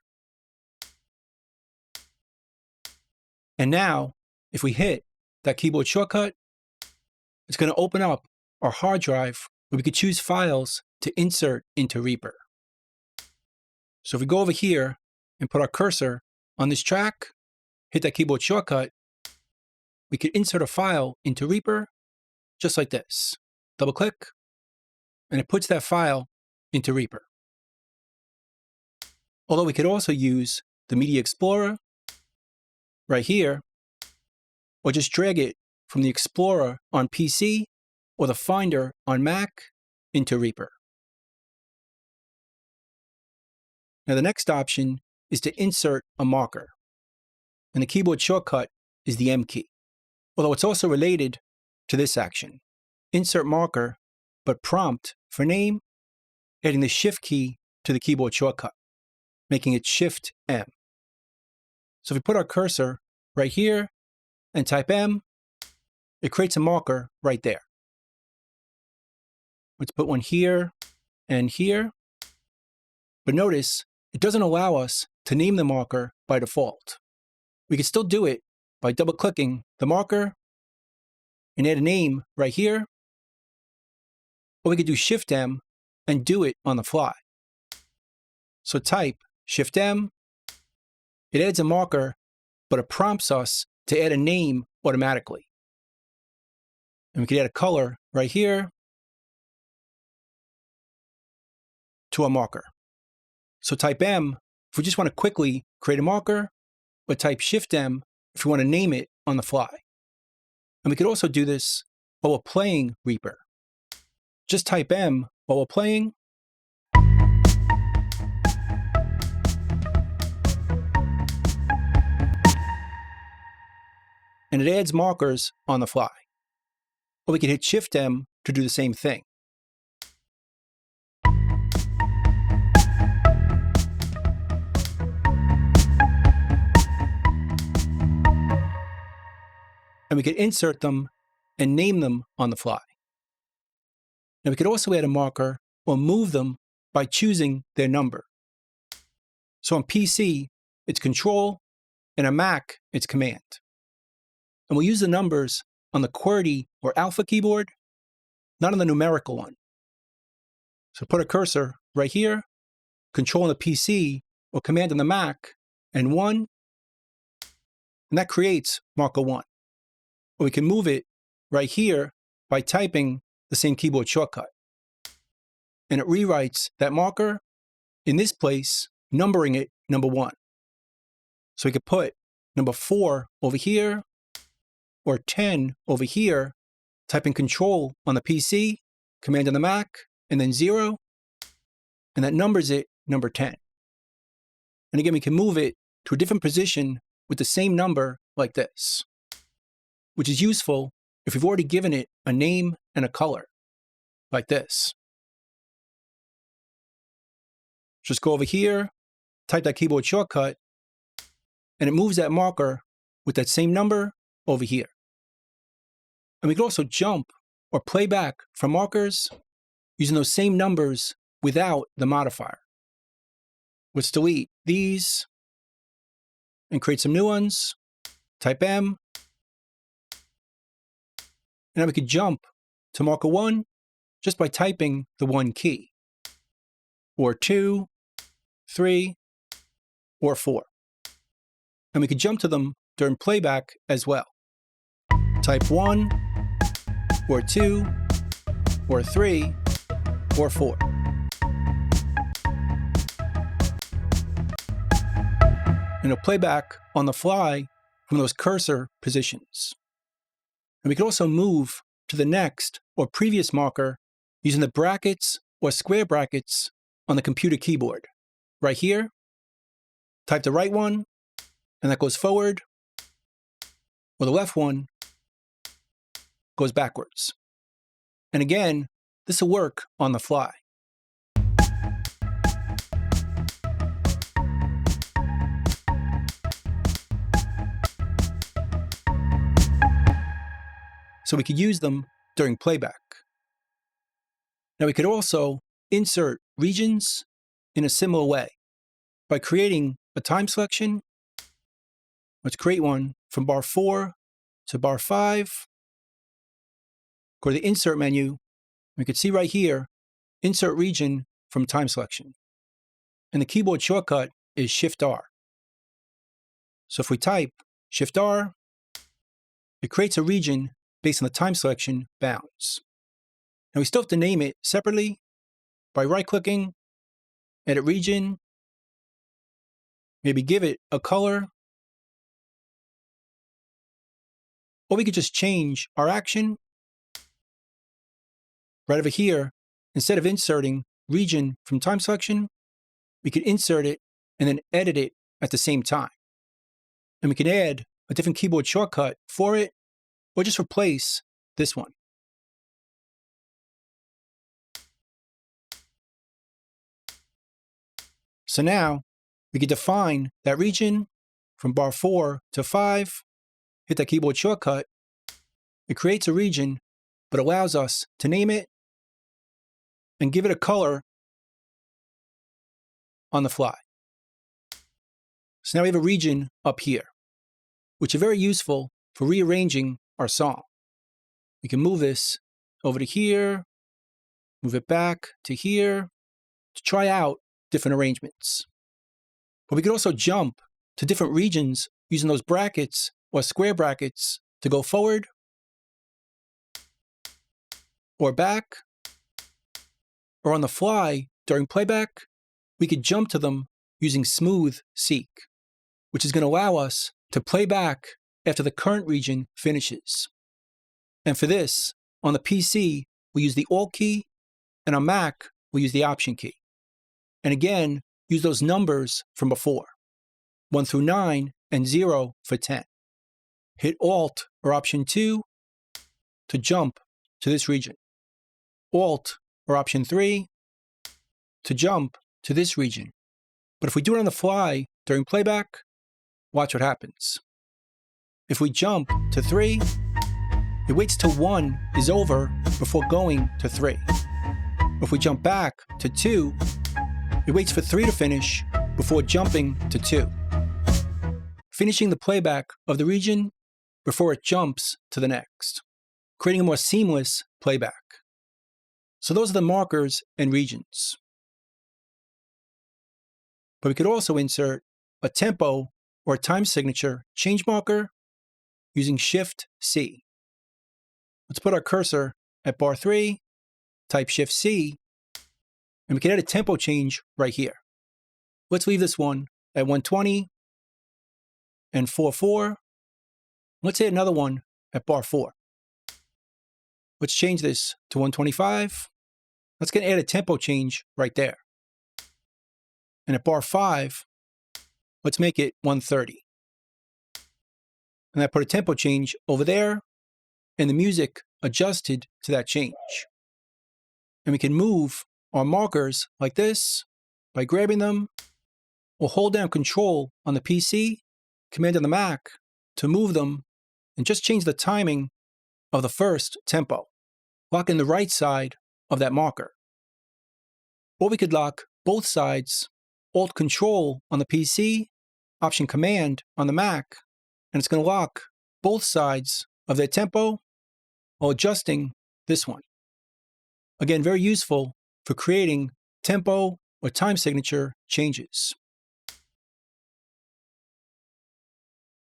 S1: And now, if we hit that keyboard shortcut, it's going to open up our hard drive where we could choose files to insert into REAPER. So if we go over here and put our cursor on this track, hit that keyboard shortcut, we could insert a file into REAPER just like this. Double click, and it puts that file into REAPER. Although we could also use the Media Explorer right here, or just drag it from the Explorer on PC or the Finder on Mac into REAPER. Now the next option is to insert a marker, and the keyboard shortcut is the M key, although it's also related to this action. Insert marker, but prompt for name, adding the Shift key to the keyboard shortcut, making it Shift M. So if we put our cursor right here and type M, it creates a marker right there. Let's put one here and here. But notice, it doesn't allow us to name the marker by default. We can still do it by double-clicking the marker and add a name right here. Or we could do Shift M and do it on the fly. So type Shift M, it adds a marker, but it prompts us to add a name automatically. And we could add a color right here to a marker. So type M if we just want to quickly create a marker, but type Shift M if we want to name it on the fly. And we could also do this while we're playing REAPER. Just type M while we're playing. And it adds markers on the fly. Or we can hit Shift M to do the same thing. And we could insert them and name them on the fly. Now we could also add a marker or move them by choosing their number. So on PC, it's Control, and on Mac, it's Command. And we'll use the numbers on the QWERTY or Alpha keyboard, not on the numerical one. So put a cursor right here, Control on the PC, or Command on the Mac, and 1, and that creates marker 1. Or we can move it right here by typing the same keyboard shortcut. And it rewrites that marker, in this place, numbering it number 1. So we could put number 4 over here, or 10 over here, typing Control on the PC, Command on the Mac, and then 0, and that numbers it number 10. And again, we can move it to a different position with the same number like this, which is useful if we've already given it a name and a color, like this. Just go over here, type that keyboard shortcut, and it moves that marker with that same number over here. And we can also jump or play back from markers using those same numbers without the modifier. Let's delete these and create some new ones. Type M. And now we could jump to marker 1 just by typing the 1 key, or 2, 3, or 4. And we could jump to them during playback as well. Type 1, or 2, or 3, or 4. And it'll play back on the fly from those cursor positions. And we can also move to the next or previous marker using the brackets or square brackets on the computer keyboard. Right here, type the right one, and that goes forward, or the left one goes backwards. And again, this will work on the fly. So we could use them during playback. Now we could also insert regions in a similar way by creating a time selection. Let's create one from bar 4 to bar 5. Go to the Insert menu. We can see right here, Insert Region from Time Selection. And the keyboard shortcut is Shift-R. So if we type Shift-R, it creates a region based on the time selection bounds. Now we still have to name it separately by right-clicking, Edit Region, maybe give it a color, or we could just change our action. Right over here, instead of inserting region from time selection, we could insert it and then edit it at the same time. And we can add a different keyboard shortcut for it, or just replace this one. So now we can define that region from bar 4 to 5, hit that keyboard shortcut. It creates a region, but allows us to name it and give it a color on the fly. So now we have a region up here, which is very useful for rearranging our song. We can move this over to here, move it back to here to try out different arrangements. But we could also jump to different regions using those brackets or square brackets to go forward or back, or on the fly during playback, we could jump to them using Smooth Seek, which is going to allow us to play back after the current region finishes. And for this, on the PC, we use the Alt key And on Mac, we'll use the Option key. And again, use those numbers from before, 1 through 9 and 0 for 10. Hit Alt or Option 2 to jump to this region. Alt or Option 3 to jump to this region. But if we do it on the fly during playback, watch what happens. If we jump to 3, it waits till 1 is over before going to 3. If we jump back to 2, it waits for 3 to finish before jumping to 2, finishing the playback of the region before it jumps to the next, creating a more seamless playback. So those are the markers and regions. But we could also insert a tempo or a time signature change marker using Shift-C. Let's put our cursor at bar 3, type Shift-C, and we can add a tempo change right here. Let's leave this one at 120 and 4/4. Let's add another one at bar 4. Let's change this to 125. Let's get add a tempo change right there. And at bar 5, let's make it 130. And I put a tempo change over there, and the music adjusted to that change. And we can move our markers like this by grabbing them, or hold down Control on the PC, Command on the Mac to move them, and just change the timing of the first tempo, locking the right side of that marker. Or we could lock both sides, Alt-Control on the PC, Option-Command on the Mac, and it's going to lock both sides of that tempo while adjusting this one. Again, very useful for creating tempo or time signature changes.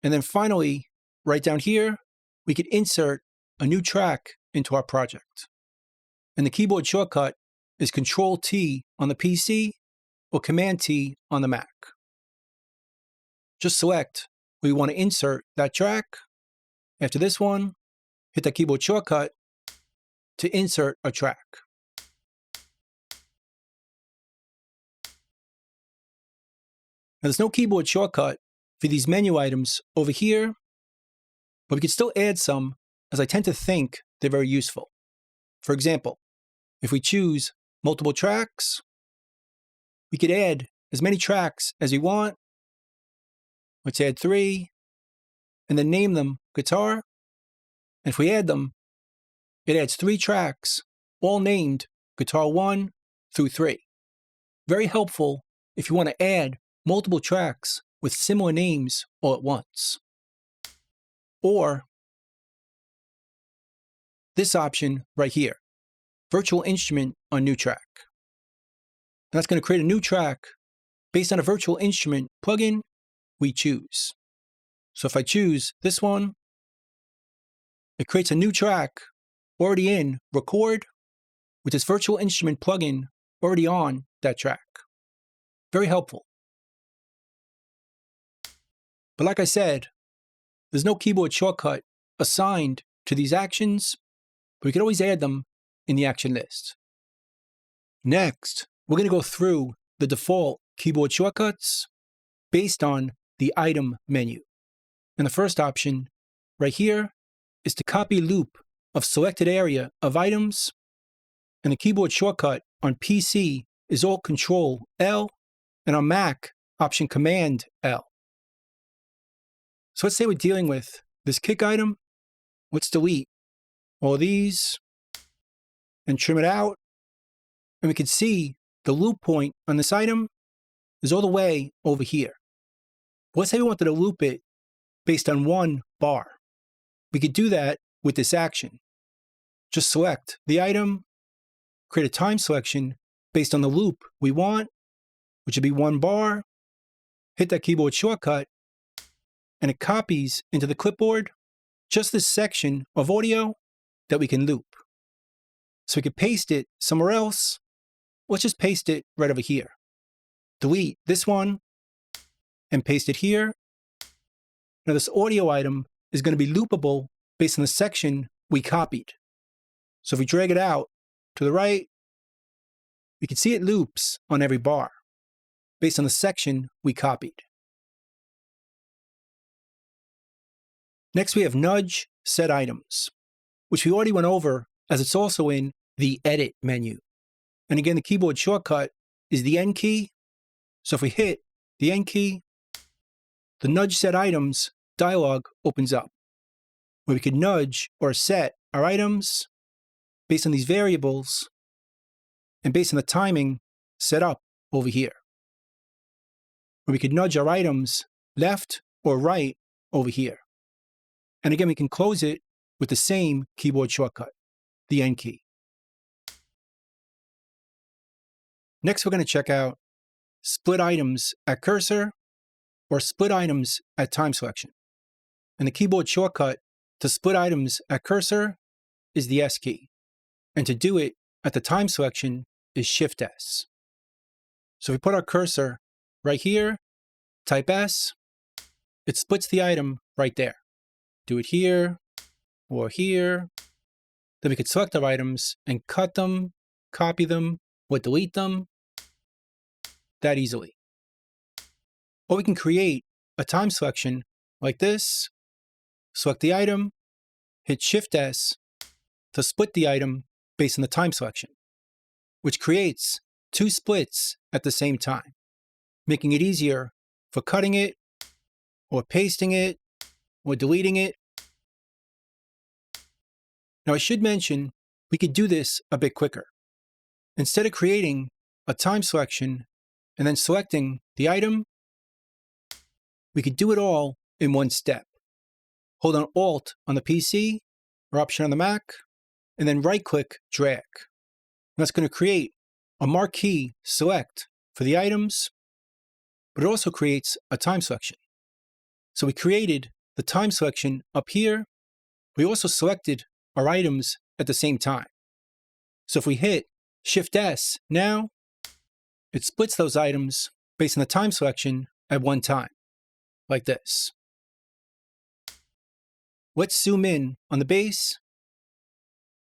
S1: And then finally, right down here, we could insert a new track into our project. And the keyboard shortcut is Control-T on the PC or Command-T on the Mac. Just select where you want to insert that track. After this one, hit that keyboard shortcut to insert a track. Now, there's no keyboard shortcut for these menu items over here, but we could still add some, as I tend to think they're very useful. For example, if we choose multiple tracks, we could add as many tracks as we want. Let's add 3, and then name them guitar. And if we add them, it adds 3 tracks, all named guitar 1 through 3. Very helpful if you want to add multiple tracks with similar names all at once. Or this option right here, virtual instrument on new track. And that's going to create a new track based on a virtual instrument plugin we choose. So if I choose this one, it creates a new track already in record with this virtual instrument plugin already on that track. Very helpful. But like I said, there's no keyboard shortcut assigned to these actions, but we can always add them in the action list. Next, we're going to go through the default keyboard shortcuts based on the item menu. And the first option right here is to copy loop of selected area of items, and the keyboard shortcut on PC is Alt-Control-L, and on Mac, Option-Command-L. So let's say we're dealing with this kick item. Let's delete all of these and trim it out. And we can see the loop point on this item is all the way over here. Let's say we wanted to loop it based on 1 bar. We could do that with this action. Just select the item, create a time selection based on the loop we want, which would be 1 bar, hit that keyboard shortcut, and it copies into the clipboard just this section of audio that we can loop. So we could paste it somewhere else. Let's just paste it right over here. Delete this one and paste it here. Now this audio item is going to be loopable based on the section we copied. So if we drag it out to the right, we can see it loops on every bar based on the section we copied. Next, we have nudge set items, which we already went over as it's also in the edit menu. And again, the keyboard shortcut is the N key. So if we hit the N key, the nudge set items dialog opens up, where we can nudge or set our items based on these variables and based on the timing set up over here, where we could nudge our items left or right over here. And again, we can close it with the same keyboard shortcut, the N key. Next, we're going to check out split items at cursor or split items at time selection. And the keyboard shortcut to split items at cursor is the S key. And to do it at the time selection is Shift S. So if we put our cursor right here, type S, it splits the item right there. Do it here or here. Then we could select our items and cut them, copy them, or delete them that easily. Or we can create a time selection like this, select the item, hit Shift S to split the item based on the time selection, which creates two splits at the same time, making it easier for cutting it or pasting it or deleting it. Now I should mention we could do this a bit quicker. Instead of creating a time selection and then selecting the item, we could do it all in one step. Hold on Alt on the PC or Option on the Mac, and then right-click drag. And that's going to create a marquee select for the items, but it also creates a time selection. So we created the time selection up here. We also selected our items at the same time. So if we hit Shift S now, it splits those items based on the time selection at one time, like this. Let's zoom in on the bass,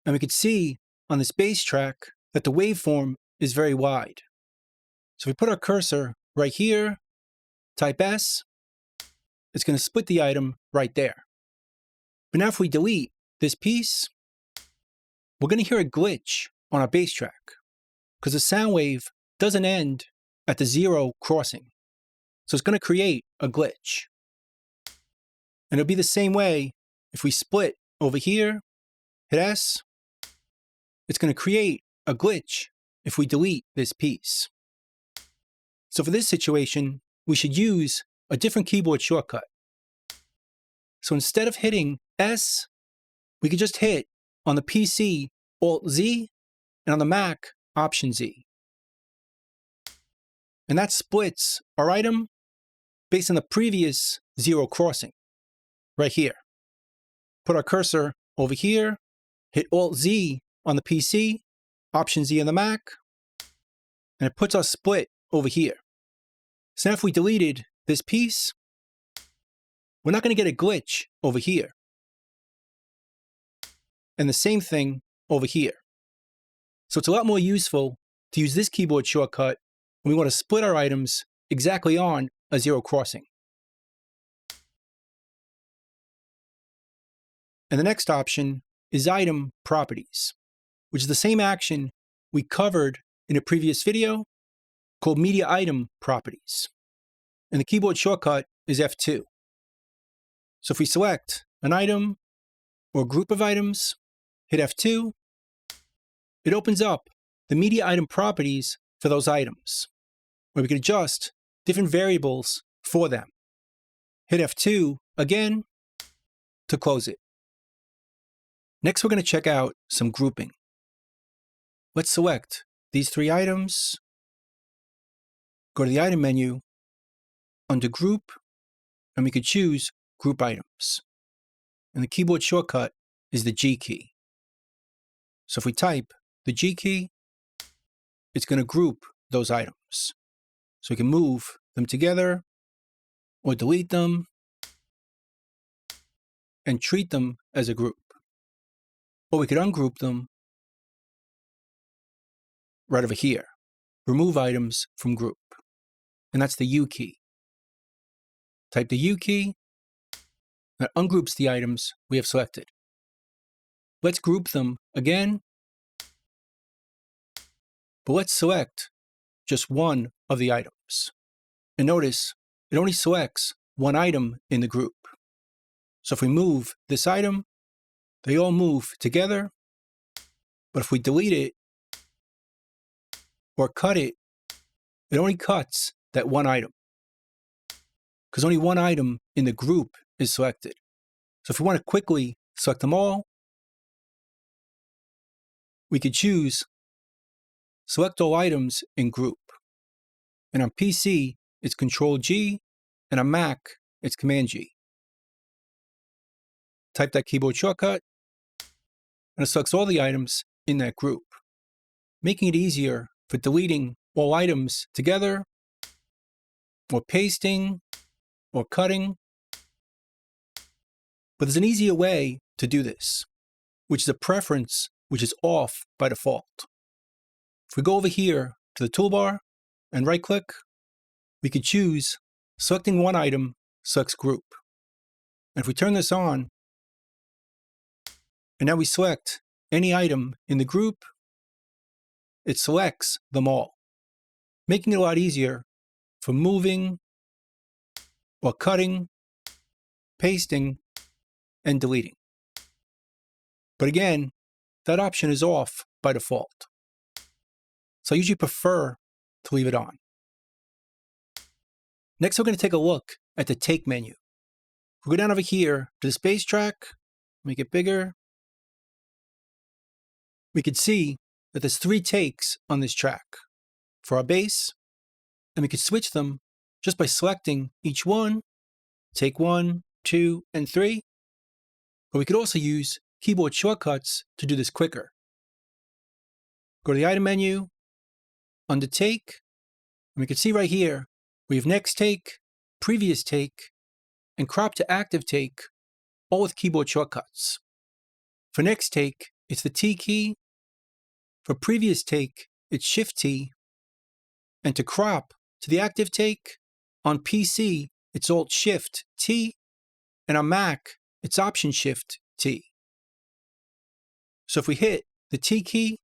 S1: and we can see on this bass track that the waveform is very wide. So if we put our cursor right here, type S, it's going to split the item right there. But now if we delete this piece, we're going to hear a glitch on our bass track because the sound wave doesn't end at the 0 crossing. So it's going to create a glitch. And it'll be the same way if we split over here, hit S, it's going to create a glitch if we delete this piece. So for this situation, we should use a different keyboard shortcut. So instead of hitting S, we could just hit on the PC Alt-Z and on the Mac Option-Z. And that splits our item based on the previous 0 crossing, right here. Put our cursor over here, hit Alt-Z on the PC, Option-Z on the Mac, and it puts our split over here. So now if we deleted this piece, we're not going to get a glitch over here. And the same thing over here. So it's a lot more useful to use this keyboard shortcut when we want to split our items exactly on a 0 crossing. And the next option is item properties, which is the same action we covered in a previous video called media item properties. And the keyboard shortcut is F2. So if we select an item or group of items, hit F2, it opens up the media item properties for those items, where we can adjust different variables for them. Hit F2 again to close it. Next, we're going to check out some grouping. Let's select these 3 items, go to the item menu, under group, and we could choose group items. And the keyboard shortcut is the G key. So if we type the G key, it's going to group those items. So we can move them together or delete them and treat them as a group. Or we could ungroup them right over here. remove items from group, and that's the U key. Type the U key, that ungroups the items we have selected. Let's group them again, but let's select just one of the items. And notice, it only selects one item in the group. So if we move this item, they all move together, but if we delete it or cut it, it only cuts that one item, because only one item in the group is selected. So if we want to quickly select them all, we could choose Select All Items in Group. And on PC, it's Control-G, and on Mac, it's Command-G. Type that keyboard shortcut, and it selects all the items in that group, making it easier for deleting all items together, or pasting, or cutting. But there's an easier way to do this, which is a preference which is off by default. If we go over here to the toolbar and right-click, we could choose Selecting One Item Selects Group. And if we turn this on, and now we select any item in the group, it selects them all, making it a lot easier for moving or cutting, pasting, and deleting. But again, that option is off by default. So I usually prefer to leave it on. Next, we're going to take a look at the Take menu. We'll go down over here to the space track, make it bigger. We can see that there's 3 takes on this track for our bass, and we could switch them just by selecting each one, take 1, 2, and 3. But we could also use keyboard shortcuts to do this quicker. Go to the item menu, under Take, and we can see right here, we have Next Take, Previous Take, and Crop to Active Take, all with keyboard shortcuts. For Next Take, it's the T key. For Previous Take, it's Shift T. And to crop to the active take, on PC, it's Alt Shift T, and on Mac, it's Option Shift T. So if we hit the T key,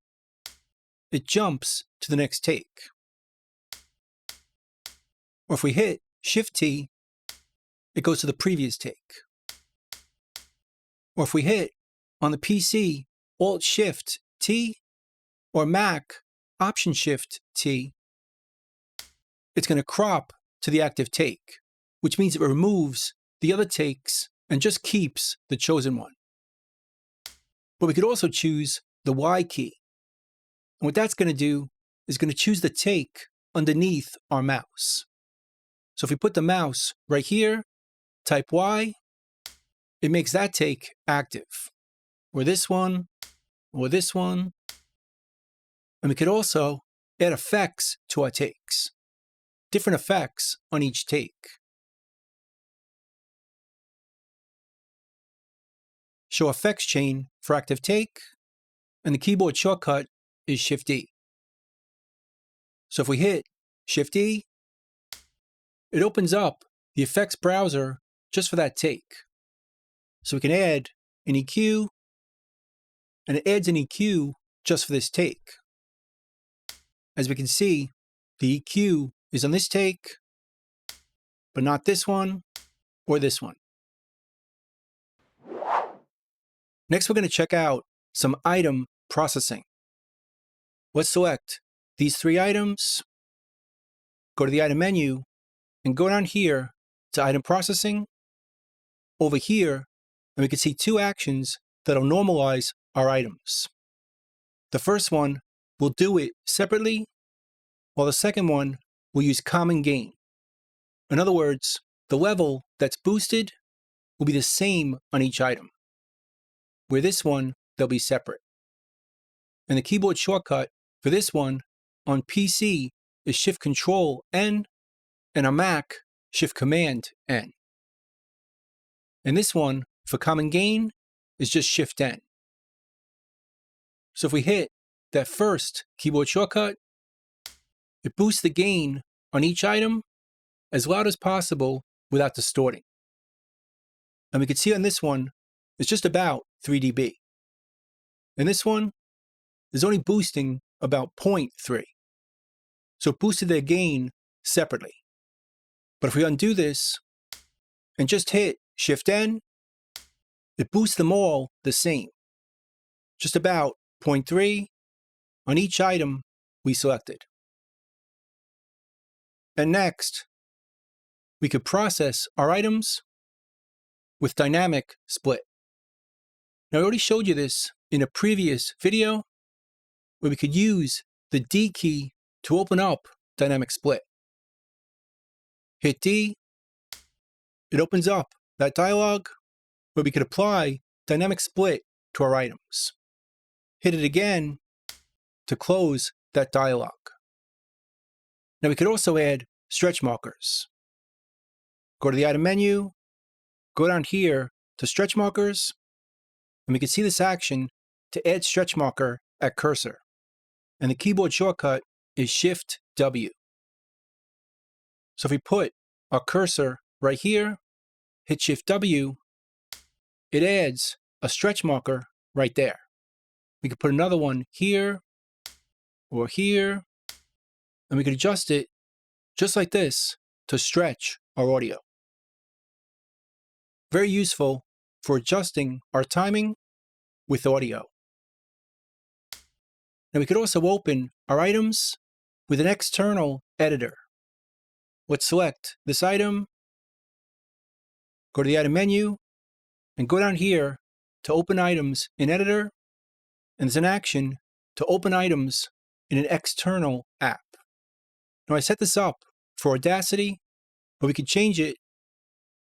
S1: it jumps to the next take. Or if we hit Shift T, it goes to the previous take. Or if we hit, on the PC, Alt Shift T, or Mac, Option Shift T, it's going to crop to the active take, which means it removes the other takes and just keeps the chosen one. But we could also choose the Y key. And what that's going to do is going to choose the take underneath our mouse. So if we put the mouse right here, type Y, it makes that take active, or this one, or this one. And we could also add effects to our takes, different effects on each take. Show effects chain for active take, and the keyboard shortcut is Shift-E. So if we hit Shift-E, it opens up the effects browser just for that take. So we can add an EQ, and it adds an EQ just for this take. As we can see, the EQ is on this take, but not this one or this one. Next, we're going to check out some item processing. Let's select these 3 items, go to the item menu, and go down here to item processing. Over here, and we can see 2 actions that'll normalize our items. The first one will do it separately, while the second one will use common gain. In other words, the level that's boosted will be the same on each item, where this one, they'll be separate. And the keyboard shortcut for this one on PC is Shift-Control-N, and on Mac, Shift-Command-N. And this one, for common gain, is just Shift-N. So if we hit that first keyboard shortcut, It boosts the gain on each item as loud as possible without distorting. And we can see on this one, it's just about 3 dB. And this one is only boosting about 0.3. So it boosted their gain separately. But if we undo this and just hit Shift-N, it boosts them all the same, just about 0.3 on each item we selected. And next, we could process our items with dynamic split. Now, I already showed you this in a previous video where we could use the D key to open up dynamic split. Hit D, it opens up that dialog where we could apply dynamic split to our items. Hit it again to close that dialog. Now we could also add stretch markers. Go to the item menu, go down here to stretch markers, and we can see this action to add stretch marker at cursor. And the keyboard shortcut is Shift W. So if we put our cursor right here, hit Shift W, it adds a stretch marker right there. We could put another one here or here, and we could adjust it just like this to stretch our audio. Very useful for adjusting our timing with audio. Now we could also open our items with an external editor. Let's select this item, go to the item menu, and go down here to open items in editor, and there's an action to open items in an external app. Now I set this up for Audacity, but we could change it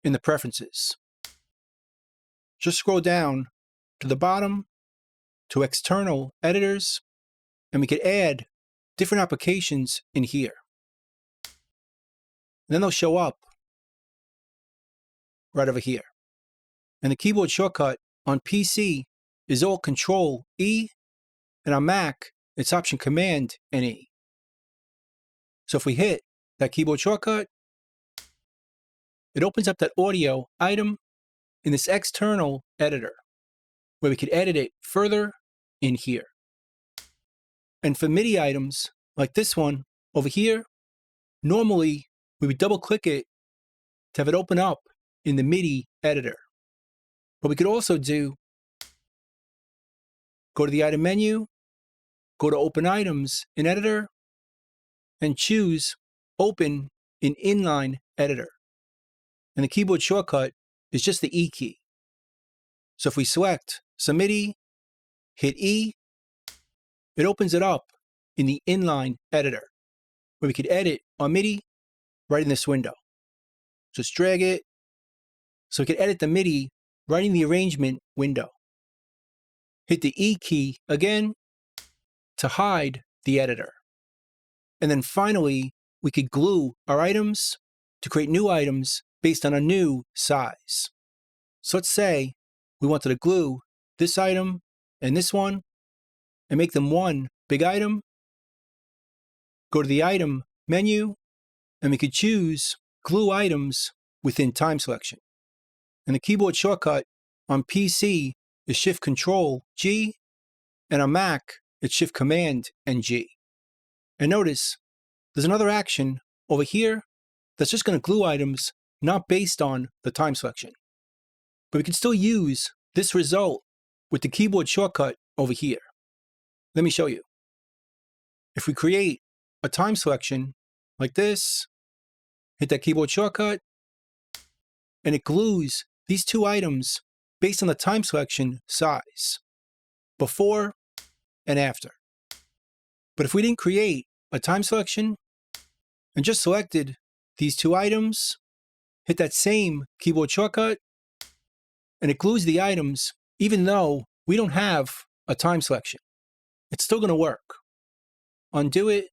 S1: in the preferences. Just scroll down to the bottom to external editors, and we could add different applications in here. And then they'll show up right over here. And the keyboard shortcut on PC is all Control E, and on Mac, it's Option Command and E. So if we hit that keyboard shortcut, it opens up that audio item in this external editor, where we could edit it further in here. And for MIDI items, like this one over here, normally we would double click it to have it open up in the MIDI editor. But we could also do, go to the item menu, go to open items in editor, and choose open in inline editor. And the keyboard shortcut is just the E key. So if we select some MIDI, hit E, it opens it up in the inline editor, where we could edit our MIDI right in this window. Just drag it, so we could edit the MIDI right in the arrangement window. Hit the E key again to hide the editor. And then finally, we could glue our items to create new items based on a new size. So let's say we wanted to glue this item and this one and make them one big item. Go to the item menu, and we could choose glue items within time selection. And the keyboard shortcut on PC is Shift Control G, and on Mac, it's Shift Command and G. And notice, there's another action over here that's just going to glue items not based on the time selection. But we can still use this result with the keyboard shortcut over here. Let me show you. If we create a time selection like this, hit that keyboard shortcut, and it glues these two items based on the time selection size, before and after. But if we didn't create a time selection and just selected these two items, hit that same keyboard shortcut, and it glues the items even though we don't have a time selection. It's still going to work. Undo it.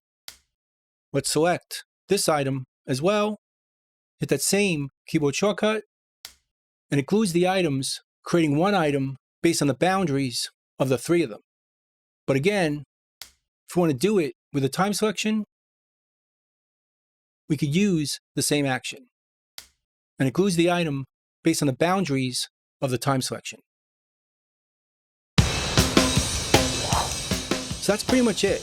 S1: Let's select this item as well. Hit that same keyboard shortcut, and it glues the items, creating one item based on the boundaries of the three of them. But again, if we want to do it with a time selection, we could use the same action. And it glues the item based on the boundaries of the time selection. So that's pretty much it.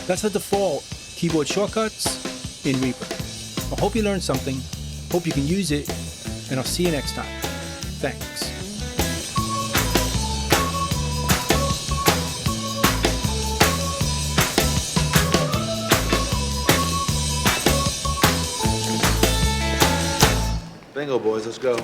S1: That's the default keyboard shortcuts in Reaper. I hope you learned something, hope you can use it, and I'll see you next time. Thanks.
S2: Bingo, boys, let's go.